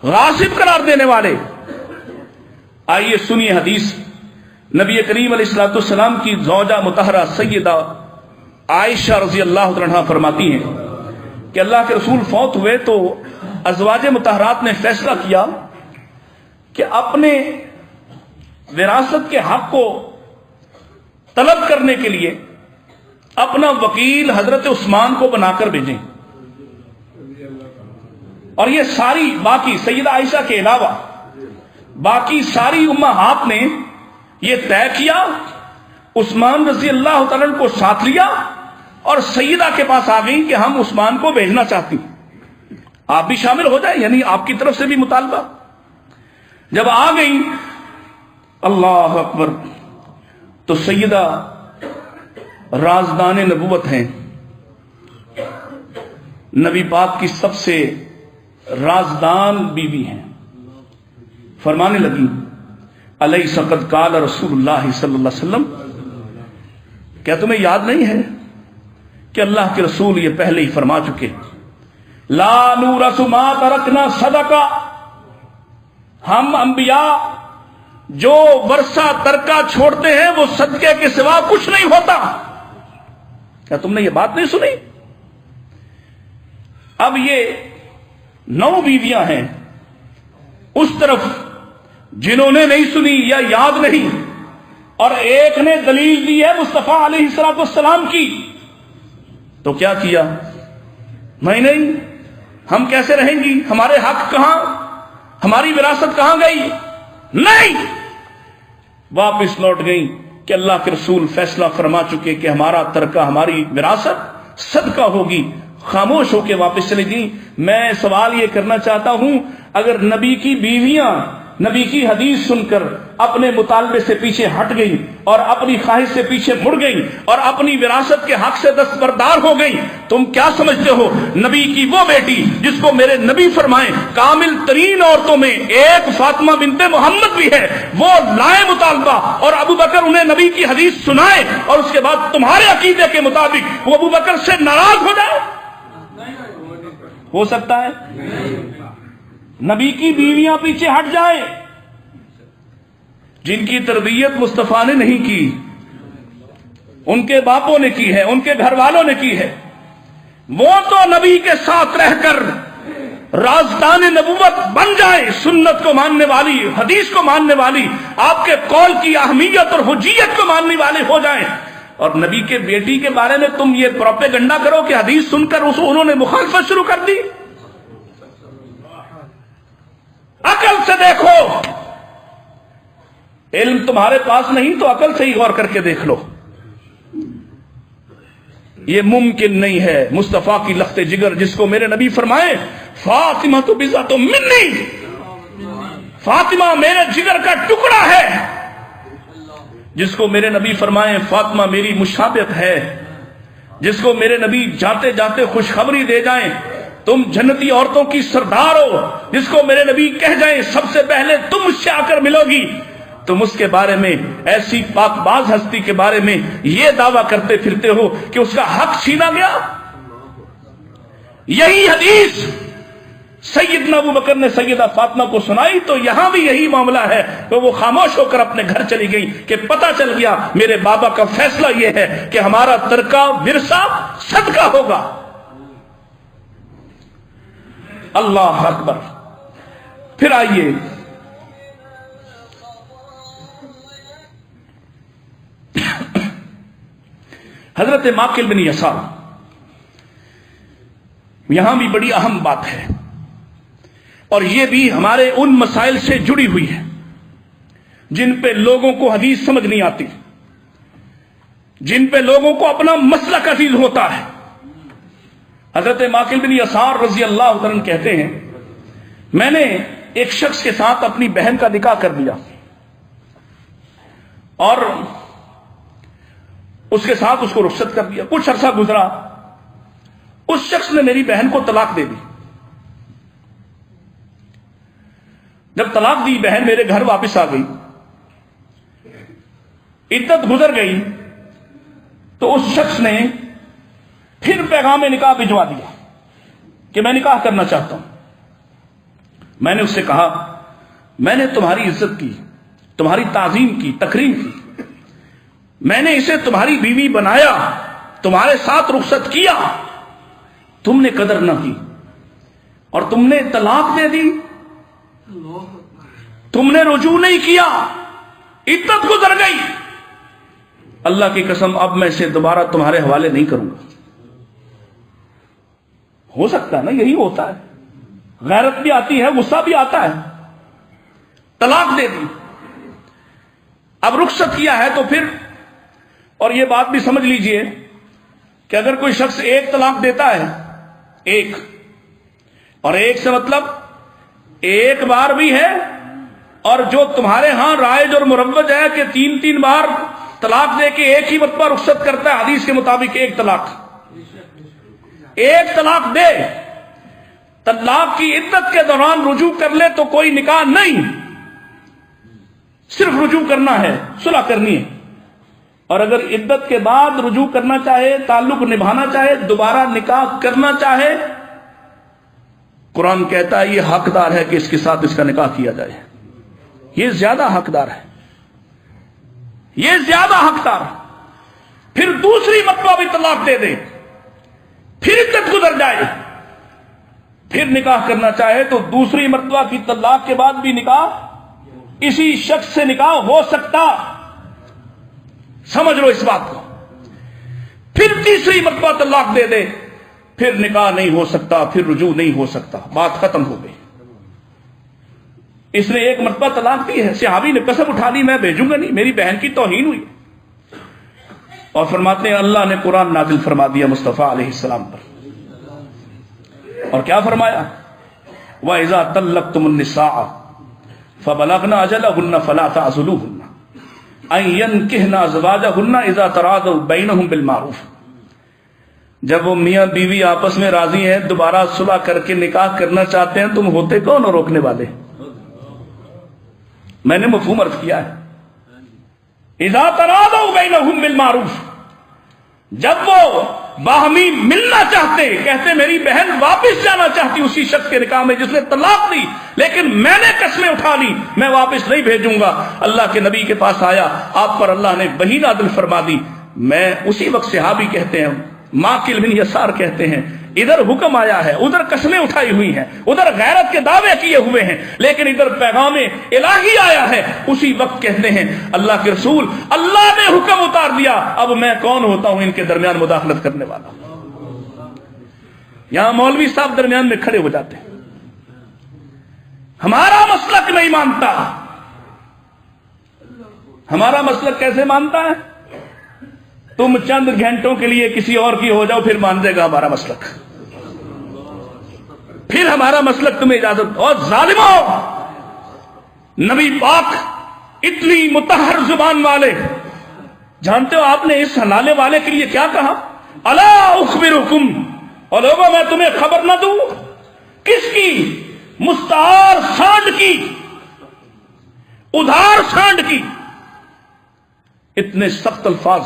غاصب قرار دینے والے۔ آئیے سنیے حدیث، نبی کریم علیہ السلام کی زوجہ مطہرہ سیدہ عائشہ رضی اللہ عنہا فرماتی ہیں کہ اللہ کے رسول فوت ہوئے تو ازواج مطہرات نے فیصلہ کیا کہ اپنے وراثت کے حق کو طلب کرنے کے لیے اپنا وکیل حضرت عثمان کو بنا کر بھیجیں. اور یہ ساری باقی سیدہ عائشہ کے علاوہ باقی ساری امہات نے یہ طے کیا، عثمان رضی اللہ تعالیٰ عنہ کو ساتھ لیا اور سیدہ کے پاس آ گئی کہ ہم عثمان کو بھیجنا چاہتی ہیں، آپ بھی شامل ہو جائیں، یعنی آپ کی طرف سے بھی مطالبہ. جب آ گئی اللہ اکبر تو سیدہ رازدان نبوت ہیں، نبی پاک کی سب سے رازدان بیوی ہیں. فرمانے لگی الیس قد قال رسول اللہ صلی اللہ علیہ وسلم، کیا تمہیں یاد نہیں ہے کہ اللہ کے رسول یہ پہلے ہی فرما چکے، لا نورث ما ترکنا صدقہ، ہم انبیاء جو ورثہ ترکہ چھوڑتے ہیں وہ صدقے کے سوا کچھ نہیں ہوتا. کیا تم نے یہ بات نہیں سنی؟ اب یہ 9 بیویاں ہیں، اس طرف جنہوں نے نہیں سنی یا یاد نہیں، اور ایک نے دلیل دی ہے مصطفیٰ علیہ السلام کی. تو کیا کیا؟ نہیں ہم کیسے رہیں گی، ہمارے حق کہاں، ہماری وراثت کہاں گئی؟ نہیں، واپس لوٹ گئی کہ اللہ کے رسول فیصلہ فرما چکے کہ ہمارا ترکہ، ہماری وراثت صدقہ ہوگی. خاموش ہو کے واپس چلی گئی. میں سوال یہ کرنا چاہتا ہوں، اگر نبی کی بیویاں نبی کی حدیث سن کر اپنے مطالبے سے پیچھے ہٹ گئی اور اپنی خواہش سے پیچھے مڑ گئی اور اپنی وراثت کے حق سے دستبردار ہو گئی، تم کیا سمجھتے ہو نبی کی وہ بیٹی جس کو میرے نبی فرمائیں کامل ترین عورتوں میں ایک فاطمہ بنت محمد بھی ہے، وہ لائے مطالبہ اور ابو بکر انہیں نبی کی حدیث سنائے اور اس کے بعد تمہارے عقیدے کے مطابق وہ ابو بکر سے ناراض ہو جائے؟ ہو سکتا ہے؟ نبی کی بیویاں پیچھے ہٹ جائیں جن کی تربیت مصطفیٰ نے نہیں کی، ان کے باپوں نے کی ہے، ان کے گھر والوں نے کی ہے، وہ تو نبی کے ساتھ رہ کر رازدان نبوت بن جائے، سنت کو ماننے والی، حدیث کو ماننے والی، آپ کے قول کی اہمیت اور حجیت کو ماننے والے ہو جائیں. اور نبی کے بیٹی کے بارے میں تم یہ پروپیگنڈا کرو کہ حدیث سن کر انہوں نے مخالفت شروع کر دی. عقل سے دیکھو، علم تمہارے پاس نہیں تو عقل سے ہی غور کر کے دیکھ لو. یہ ممکن نہیں ہے. مصطفیٰ کی لخت جگر جس کو میرے نبی فرمائے فاطمہ تو بذات منی، فاطمہ میرے جگر کا ٹکڑا ہے، جس کو میرے نبی فرمائے فاطمہ میری مشابہت ہے، جس کو میرے نبی جاتے جاتے خوشخبری دے جائیں تم جنتی عورتوں کی سردار ہو، جس کو میرے نبی کہہ جائیں سب سے پہلے تم مجھ سے آ کر ملو گی، تم اس کے بارے میں، ایسی پاک باز ہستی کے بارے میں یہ دعویٰ کرتے پھرتے ہو کہ اس کا حق چھینا گیا. یہی حدیث سیدنا ابو بکر نے سیدہ فاطمہ کو سنائی تو یہاں بھی یہی معاملہ ہے کہ وہ خاموش ہو کر اپنے گھر چلی گئی کہ پتہ چل گیا میرے بابا کا فیصلہ یہ ہے کہ ہمارا ترکہ ورثہ صدقہ ہوگا. اللہ اکبر. پھر آئیے حضرت ماقل بن یسار، یہاں بھی بڑی اہم بات ہے اور یہ بھی ہمارے ان مسائل سے جڑی ہوئی ہے جن پہ لوگوں کو حدیث سمجھ نہیں آتی، جن پہ لوگوں کو اپنا مسلک عزیز ہوتا ہے. حضرت ماقل بن یسار رضی اللہ عنہ کہتے ہیں میں نے ایک شخص کے ساتھ اپنی بہن کا نکاح کر دیا اور اس کے ساتھ اس کو رخصت کر دیا. کچھ عرصہ گزرا، اس شخص نے میری بہن کو طلاق دے دی. جب طلاق دی بہن میرے گھر واپس آ گئی، عدت گزر گئی تو اس شخص نے پھر پیغام نکاح بھجوا دیا کہ میں نکاح کرنا چاہتا ہوں. میں نے اس سے کہا میں نے تمہاری عزت کی، تمہاری تعظیم کی، تکریم کی، میں نے اسے تمہاری بیوی بنایا، تمہارے ساتھ رخصت کیا، تم نے قدر نہ کی اور تم نے طلاق دے دی، تم نے رجوع نہیں کیا، عدت گزر گئی، اللہ کی قسم اب میں اسے دوبارہ تمہارے حوالے نہیں کروں گا۔ ہو سکتا ہے نا یہی ہوتا ہے، غیرت بھی آتی ہے، غصہ بھی آتا ہے، طلاق دے دی، اب رخصت کیا ہے تو پھر، اور یہ بات بھی سمجھ لیجئے کہ اگر کوئی شخص ایک طلاق دیتا ہے، ایک، اور ایک سے مطلب ایک بار بھی ہے، اور جو تمہارے ہاں رائج اور مروج ہے کہ تین تین بار طلاق دے کے ایک ہی مرتبہ رخصت کرتا ہے، حدیث کے مطابق ایک طلاق دے، طلاق کی عدت کے دوران رجوع کر لے تو کوئی نکاح نہیں، صرف رجوع کرنا ہے، صلح کرنی ہے، اور اگر عدت کے بعد رجوع کرنا چاہے، تعلق نبھانا چاہے، دوبارہ نکاح کرنا چاہے، قرآن کہتا ہے یہ حقدار ہے کہ اس کے ساتھ اس کا نکاح کیا جائے، یہ زیادہ حقدار ہے، یہ زیادہ حقدار ہے۔ پھر دوسری مرتبہ بھی طلاق دے دے، پھر عدت گزر جائے، پھر نکاح کرنا چاہے تو دوسری مرتبہ کی طلاق کے بعد بھی نکاح، اسی شخص سے نکاح ہو سکتا، سمجھ لو اس بات کو۔ پھر تیسری مرتبہ طلاق دے دے، پھر نکاح نہیں ہو سکتا، پھر رجوع نہیں ہو سکتا، بات ختم ہو گئی۔ اس نے ایک مرتبہ طلاق دی ہے، صحابی نے قسم اٹھا لی میں بھیجوں گا نہیں، میری بہن کی توہین ہوئی، اور فرماتے ہیں اللہ نے قرآن نازل فرما دیا مصطفیٰ علیہ السلام پر، اور کیا فرمایا؟ وَإِذَا طَلَّقْتُمُ النِّسَاءَ فَبَلَغْنَ أَجَلَهُنَّ فَلَا تَعْضُلُوهُنَّ أَن يَنكِحْنَ أَزْوَاجَهُنَّ إِذَا تَرَاضَوْا بَيْنَهُم بِالْمَعْرُوفِ۔ جب وہ میاں بیوی آپس میں راضی ہیں، دوبارہ صلح کر کے نکاح کرنا چاہتے ہیں، تم ہوتے کون ہو روکنے والے؟ میں نے مفہوم عرض کیا ہے، اذا تراضوا بینہم بالمعروف، جب وہ باہمی ملنا چاہتے، کہتے میری بہن واپس جانا چاہتی اسی شخص کے نکاح میں جس نے طلاق دی، لیکن میں نے قسمیں اٹھا لی میں واپس نہیں بھیجوں گا، اللہ کے نبی کے پاس آیا، آپ پر اللہ نے وحی نازل فرما دی، میں اسی وقت صحابی کہتے ہیں، ماکل بن یسار کہتے ہیں، ادھر حکم آیا ہے، ادھر قسمیں اٹھائی ہوئی ہیں، ادھر غیرت کے دعوے کیے ہوئے ہیں، لیکن ادھر پیغام الہی آیا ہے، اسی وقت کہتے ہیں اللہ کے رسول اللہ نے حکم اتار دیا، اب میں کون ہوتا ہوں ان کے درمیان مداخلت کرنے والا؟ یہاں مولوی صاحب درمیان میں کھڑے ہو جاتے ہیں، ہمارا مسلک نہیں مانتا، ہمارا مسلک کیسے مانتا ہے؟ تم چند گھنٹوں کے لیے کسی اور کی ہو جاؤ، پھر مان دے گا ہمارا مسلک، پھر ہمارا مسلک تمہیں اجازت۔ اور ظالموں، نبی پاک اتنی مطہر زبان والے، جانتے ہو آپ نے اس حلالے والے کے لیے کیا کہا؟ الا اخبرکم، اور لوگوں میں تمہیں خبر نہ دوں کس کی؟ مستعار سانڈ کی، ادھار سانڈ کی۔ اتنے سخت الفاظ،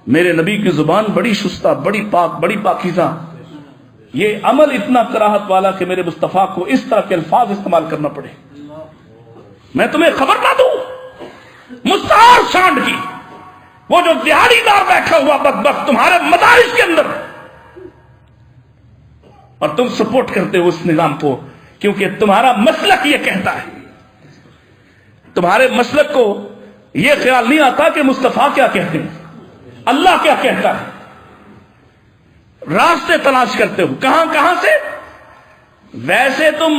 میرے نبی کی زبان بڑی شستہ، بڑی پاک، بڑی پاکیزہ، یہ عمل اتنا کراہت والا کہ میرے مصطفیٰ کو اس طرح کے الفاظ استعمال کرنا پڑے، میں تمہیں خبر نہ دوں؟ مستعار سانڈ کی، وہ جو دیہڑی دار بیٹھا ہوا بدبخت تمہارے مدارس کے اندر، اور تم سپورٹ کرتے ہو اس نظام کو، کیونکہ تمہارا مسلک یہ کہتا ہے، تمہارے مسلک کو یہ خیال نہیں آتا کہ مصطفیٰ کیا کہتے ہیں، اللہ کیا کہتا ہے، راستے تلاش کرتے ہو کہاں کہاں سے۔ ویسے تم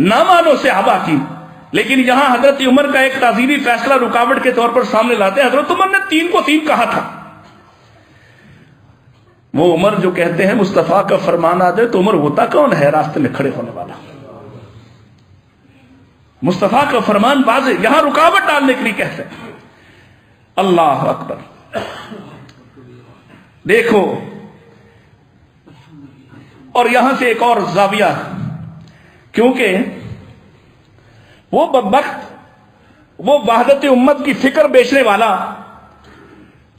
نہ مانو صحابہ کی، لیکن یہاں حضرت عمر کا ایک تعزیری فیصلہ رکاوٹ کے طور پر سامنے لاتے ہیں۔ حضرت عمر نے 3 کو 3 کہا تھا، وہ عمر جو کہتے ہیں مصطفیٰ کا فرمان آ جائے تو عمر ہوتا کون ہے راستے میں کھڑے ہونے والا؟ مصطفیٰ کا فرمان واضح، یہاں رکاوٹ ڈالنے کے لیے کہتے ہیں۔ اللہ اکبر، دیکھو، اور یہاں سے ایک اور زاویہ، کیونکہ وہ بدبخت، وہ وحدت امت کی فکر بیچنے والا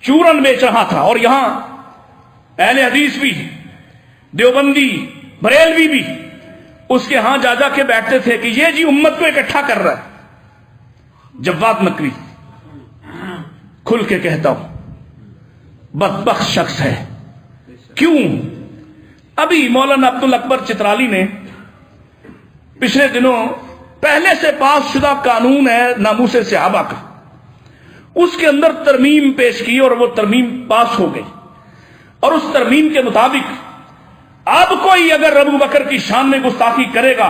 چورن بیچ رہا تھا، اور یہاں اہل حدیث بھی، دیوبندی، بریلوی بھی اس کے ہاں جا کے بیٹھتے تھے کہ یہ جی امت کو اکٹھا کر رہا ہے۔ جواد نقوی کھل کے کہتا ہوں بدبخت شخص ہے، کیوں؟ ابھی مولانا عبد الاکبر چترالی نے پچھلے دنوں پہلے سے پاس شدہ قانون ہے ناموس صحابہ کا، اس کے اندر ترمیم پیش کی اور وہ ترمیم پاس ہو گئی، اور اس ترمیم کے مطابق اب کوئی اگر ابو بکر کی شان میں گستاخی کرے گا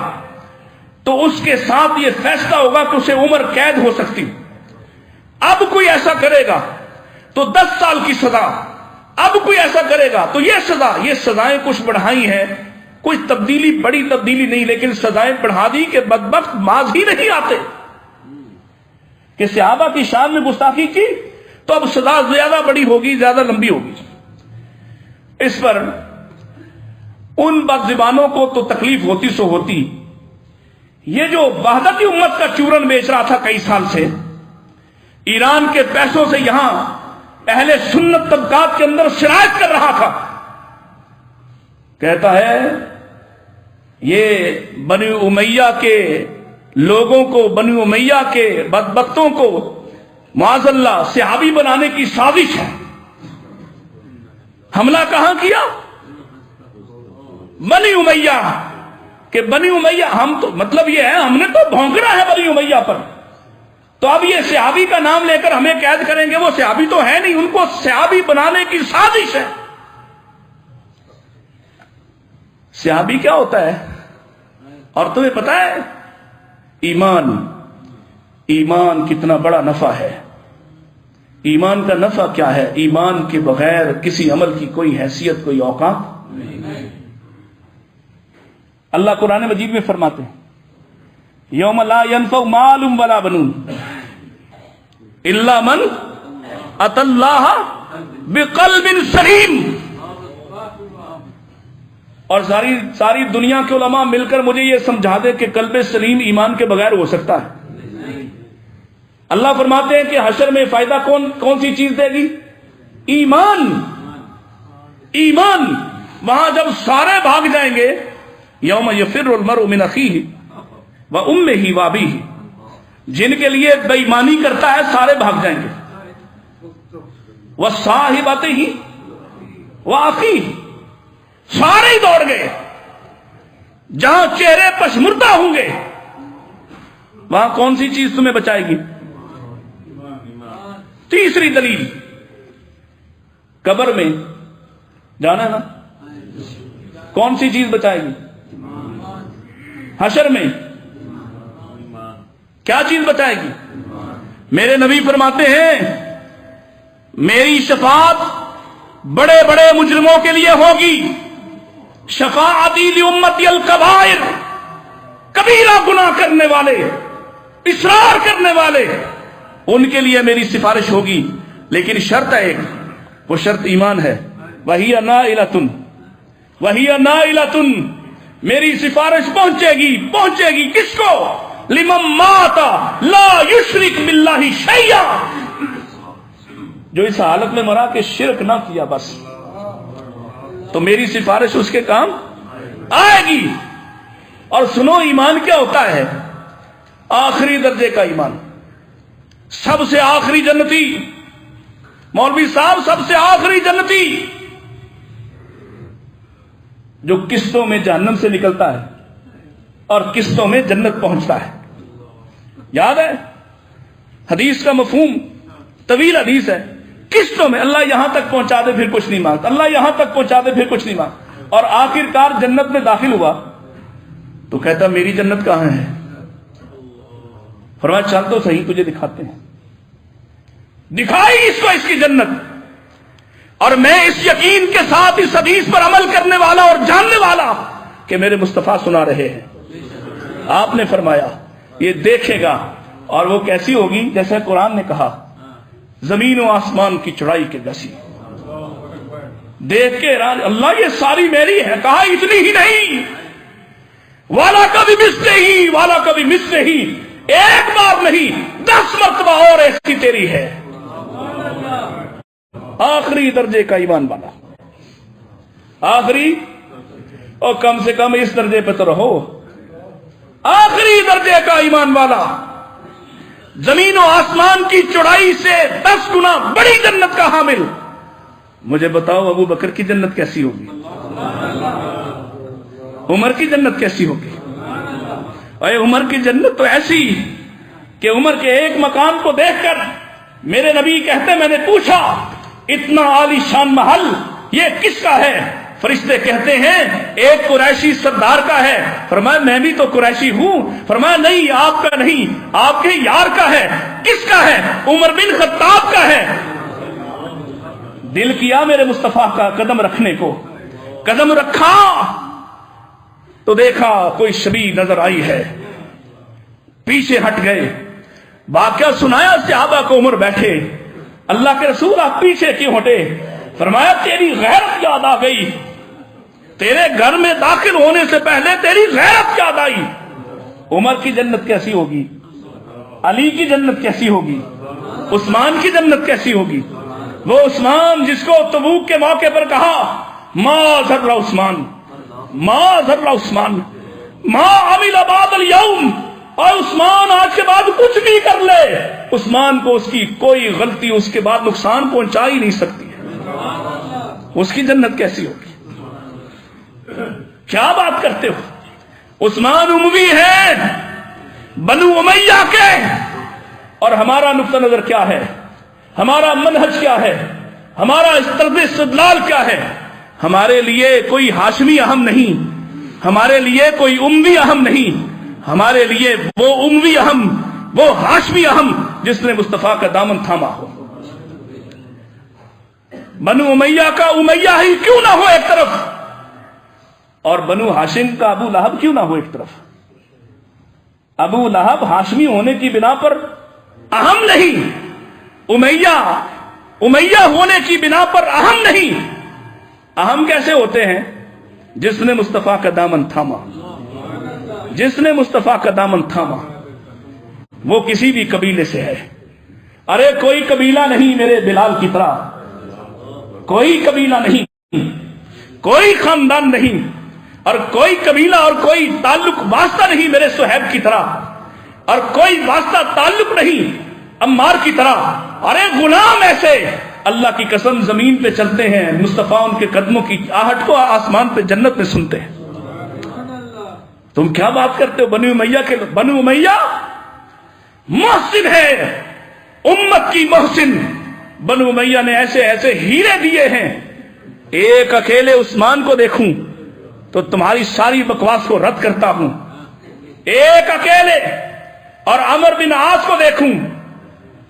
تو اس کے ساتھ یہ فیصلہ ہوگا کہ اسے عمر قید ہو سکتی، اب کوئی ایسا کرے گا تو 10 سال کی سزا، اب کوئی ایسا کرے گا تو یہ سزا، یہ سزائیں کچھ بڑھائی ہیں، کوئی تبدیلی، بڑی تبدیلی نہیں، لیکن سزائیں بڑھا دی کہ بدبخت باز ہی نہیں آتے کہ صحابہ کی شان میں گستاخی کی تو اب سزا زیادہ بڑی ہوگی، زیادہ لمبی ہوگی۔ اس پر ان بد زبانوں کو تو تکلیف ہوتی سو ہوتی، یہ جو وحدت امت کا چورن بیچ رہا تھا کئی سال سے، ایران کے پیسوں سے یہاں اہل سنت طبقات کے اندر شرائط کر رہا تھا، کہتا ہے یہ بنی امیہ کے لوگوں کو، بنی امیہ کے بدبختوں کو معاذ اللہ صحابی بنانے کی سازش ہے۔ حملہ کہاں کیا؟ بنی امیہ کہ بنی امیہ، ہم تو مطلب یہ ہے ہم نے تو بھونکنا ہے بنی امیہ پر، تو اب یہ صحابی کا نام لے کر ہمیں قید کریں گے، وہ صحابی تو ہے نہیں، ان کو صحابی بنانے کی سازش ہے۔ صحابی کیا ہوتا ہے اور تمہیں پتا ہے؟ ایمان کتنا بڑا نفع ہے، ایمان کا نفع کیا ہے؟ ایمان کے بغیر کسی عمل کی کوئی حیثیت، کوئی اوقات نہیں۔ اللہ قرآن مجید میں فرماتے ہیں یوم لا ينفع مال ولا بنون الا من اتى الله بقلب سلیم، اور ساری دنیا کے علماء مل کر مجھے یہ سمجھا دے کہ قلب سلیم ایمان کے بغیر ہو سکتا ہے؟ اللہ فرماتے ہیں کہ حشر میں فائدہ کون سی چیز دے گی؟ ایمان۔ وہاں جب سارے بھاگ جائیں گے، یوم یفر المرء من اخیہ وامہ وابیہ، جن کے لیے بے ایمانی کرتا ہے سارے بھاگ جائیں گے، وصاحبتہ واخیہ، سارے ہی دوڑ گئے، جہاں چہرے پشمردہ ہوں گے وہاں کون سی چیز تمہیں بچائے گی؟ تیسری دلیل، قبر میں جانا نا، کون سی چیز بچائے گی؟ حشر میں کیا چیز بچائے گی؟ میرے نبی فرماتے ہیں میری شفاعت بڑے بڑے مجرموں کے لیے ہوگی، شفاعتی لامتی الکبائر، کبیرہ گناہ کرنے والے، اصرار کرنے والے، ان کے لیے میری سفارش ہوگی، لیکن شرط ہے ایک، وہ شرط ایمان ہے۔ وَهِيَ نَائِلَةٌ وَهِيَ نَائِلَةٌ، میری سفارش پہنچے گی کس کو؟ لِمَن مَّاتَ لَا يُشْرِكْ بِاللَّهِ شَيْئًا، جو اس حالت میں مرا کہ شرک نہ کیا بس، تو میری سفارش اس کے کام آئے گی۔ اور سنو، ایمان کیا ہوتا ہے؟ آخری درجے کا ایمان، سب سے آخری جنتی، مولوی صاحب سب سے آخری جنتی، جو قسطوں میں جہنم سے نکلتا ہے اور قسطوں میں جنت پہنچتا ہے۔ یاد ہے حدیث کا مفہوم؟ طویل حدیث ہے، قسطوں میں اللہ یہاں تک پہنچا دے پھر کچھ نہیں مانگتا، اللہ یہاں تک پہنچا دے پھر کچھ نہیں مانگتا، اور آخر کار جنت میں داخل ہوا تو کہتا میری جنت کہاں ہے؟ فرمایا چل تو صحیح، تجھے دکھاتے ہیں۔ دکھائی اس کو اس کی جنت، اور میں اس یقین کے ساتھ اس حدیث پر عمل کرنے والا اور جاننے والا کہ میرے مصطفیٰ سنا رہے ہیں۔ آپ نے فرمایا یہ دیکھے گا، اور وہ کیسی ہوگی؟ جیسے قرآن نے کہا زمین و آسمان کی چڑھائی کے جیسی، دیکھ کے اللہ یہ ساری میری ہے، کہا اتنی ہی نہیں، والا کبھی مسلے ہی، ایک بار نہیں 10 مرتبہ اور ایسی تیری ہے۔ آخری درجے کا ایمان والا، آخری، اور کم سے کم اس درجے پہ تو رہو، آخری درجے کا ایمان والا، زمین و آسمان کی چوڑائی سے 10 گنا بڑی جنت کا حامل۔ مجھے بتاؤ ابو بکر کی جنت کیسی ہوگی؟ عمر کی جنت کیسی ہوگی؟ اے عمر کی جنت تو ایسی کہ عمر کے ایک مکان کو دیکھ کر میرے نبی کہتے میں نے پوچھا اتنا عالی شان محل یہ کس کا ہے؟ فرشتے کہتے ہیں ایک قریشی سردار کا ہے۔ فرمایا میں بھی تو قریشی ہوں۔ فرمایا نہیں آپ کا نہیں، آپ کے یار کا ہے۔ کس کا ہے؟ عمر بن خطاب کا ہے۔ دل کیا میرے مصطفیٰ کا قدم رکھنے کو، قدم رکھا تو دیکھا کوئی شبیہ نظر آئی ہے، پیچھے ہٹ گئے۔ واقعہ سنایا صحابہ کو، عمر بیٹھے، اللہ کے رسول آپ پیچھے کیوں ہٹے؟ فرمایا تیری غیرت یاد آ گئی، تیرے گھر میں داخل ہونے سے پہلے تیری غیرت یاد آئی۔ عمر کی جنت کیسی ہوگی؟ علی کی جنت کیسی ہوگی؟ عثمان کی جنت کیسی ہوگی؟ وہ عثمان جس کو تبوک کے موقع پر کہا ما ذر عثمان، ما ذر عثمان، ما عمل بعد اليوم، اور عثمان آج کے بعد کچھ بھی کر لے، عثمان کو اس کی کوئی غلطی اس کے بعد نقصان پہنچا ہی نہیں سکتی ہے۔ اس کی جنت کیسی ہوگی؟ کیا بات کرتے ہو؟ عثمان اموی ہے، بنو امیہ کے، اور ہمارا نقطہ نظر کیا ہے؟ ہمارا منہج کیا ہے؟ ہمارا طرز استدلال کیا ہے؟ ہمارے لیے کوئی ہاشمی اہم نہیں، ہمارے لیے کوئی اموی اہم نہیں، ہمارے لیے وہ اموی اہم، وہ ہاشمی اہم جس نے مصطفیٰ کا دامن تھاما ہو۔ بنو امیہ کا امیہ ہی کیوں نہ ہو ایک طرف، اور بنو ہاشم کا ابو لہب کیوں نہ ہو ایک طرف۔ ابو لہب ہاشمی ہونے کی بنا پر اہم نہیں، امیہ ہونے کی بنا پر اہم نہیں۔ اہم کیسے ہوتے ہیں؟ جس نے مصطفیٰ کا دامن تھاما، جس نے مصطفیٰ کا دامن تھاما، وہ کسی بھی قبیلے سے ہے۔ ارے کوئی قبیلہ نہیں میرے بلال کی طرح، کوئی قبیلہ نہیں، کوئی خاندان نہیں، اور کوئی قبیلہ اور کوئی تعلق واسطہ نہیں میرے صہیب کی طرح، اور کوئی واسطہ تعلق نہیں عمار کی طرح۔ ارے غلام ایسے اللہ کی قسم زمین پہ چلتے ہیں، مصطفیٰ ان کے قدموں کی آہٹ کو آسمان پہ جنت میں سنتے ہیں۔ تم کیا بات کرتے ہو؟ بنو امیہ کے، بنو امیہ محسن ہے، امت کی محسن۔ بنو امیہ نے ایسے ایسے ہیرے دیے ہیں، ایک اکیلے عثمان کو دیکھوں تو تمہاری ساری بکواس کو رد کرتا ہوں، ایک اکیلے، اور عمر بن عاص کو دیکھوں،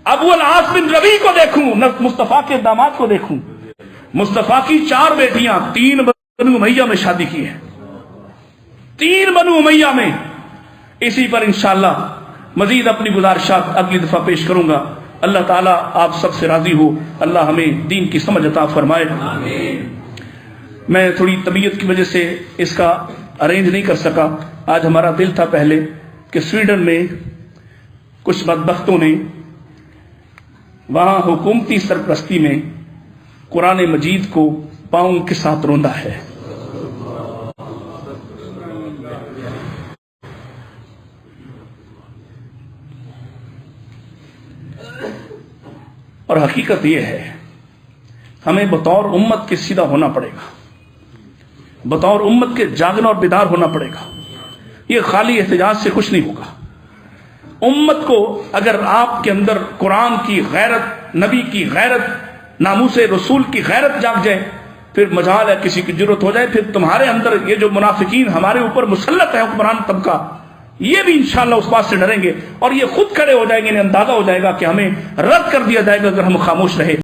ابو العاص بن ربیع کو دیکھوں، مصطفیٰ کے داماد کو دیکھوں۔ مصطفیٰ کی 4 بیٹیاں 3 بنو امیہ میں شادی کی ہیں، 3 بنو امیہ میں۔ اسی پر انشاءاللہ مزید اپنی گزارشات اگلی دفعہ پیش کروں گا۔ اللہ تعالیٰ آپ سب سے راضی ہو، اللہ ہمیں دین کی سمجھ عطا فرمائے۔ میں تھوڑی طبیعت کی وجہ سے اس کا ارینج نہیں کر سکا۔ آج ہمارا دل تھا پہلے کہ سویڈن میں کچھ بدبختوں نے وہاں حکومتی سرپرستی میں قرآن مجید کو پاؤں کے ساتھ روندا ہے۔ اور حقیقت یہ ہے ہمیں بطور امت کے سیدھا ہونا پڑے گا، بطور امت کے جاگنا اور بیدار ہونا پڑے گا۔ یہ خالی احتجاج سے کچھ نہیں ہوگا۔ امت کو اگر آپ کے اندر قرآن کی غیرت، نبی کی غیرت، ناموس رسول کی غیرت جاگ جائے، پھر مجال ہے کسی کی ضرورت ہو جائے، پھر تمہارے اندر یہ جو منافقین ہمارے اوپر مسلط ہے حکمران طبقہ، یہ بھی انشاءاللہ اس بات سے ڈریں گے اور یہ خود کھڑے ہو جائیں گے، انہیں اندازہ ہو جائے گا کہ ہمیں رد کر دیا جائے گا اگر ہم خاموش رہے۔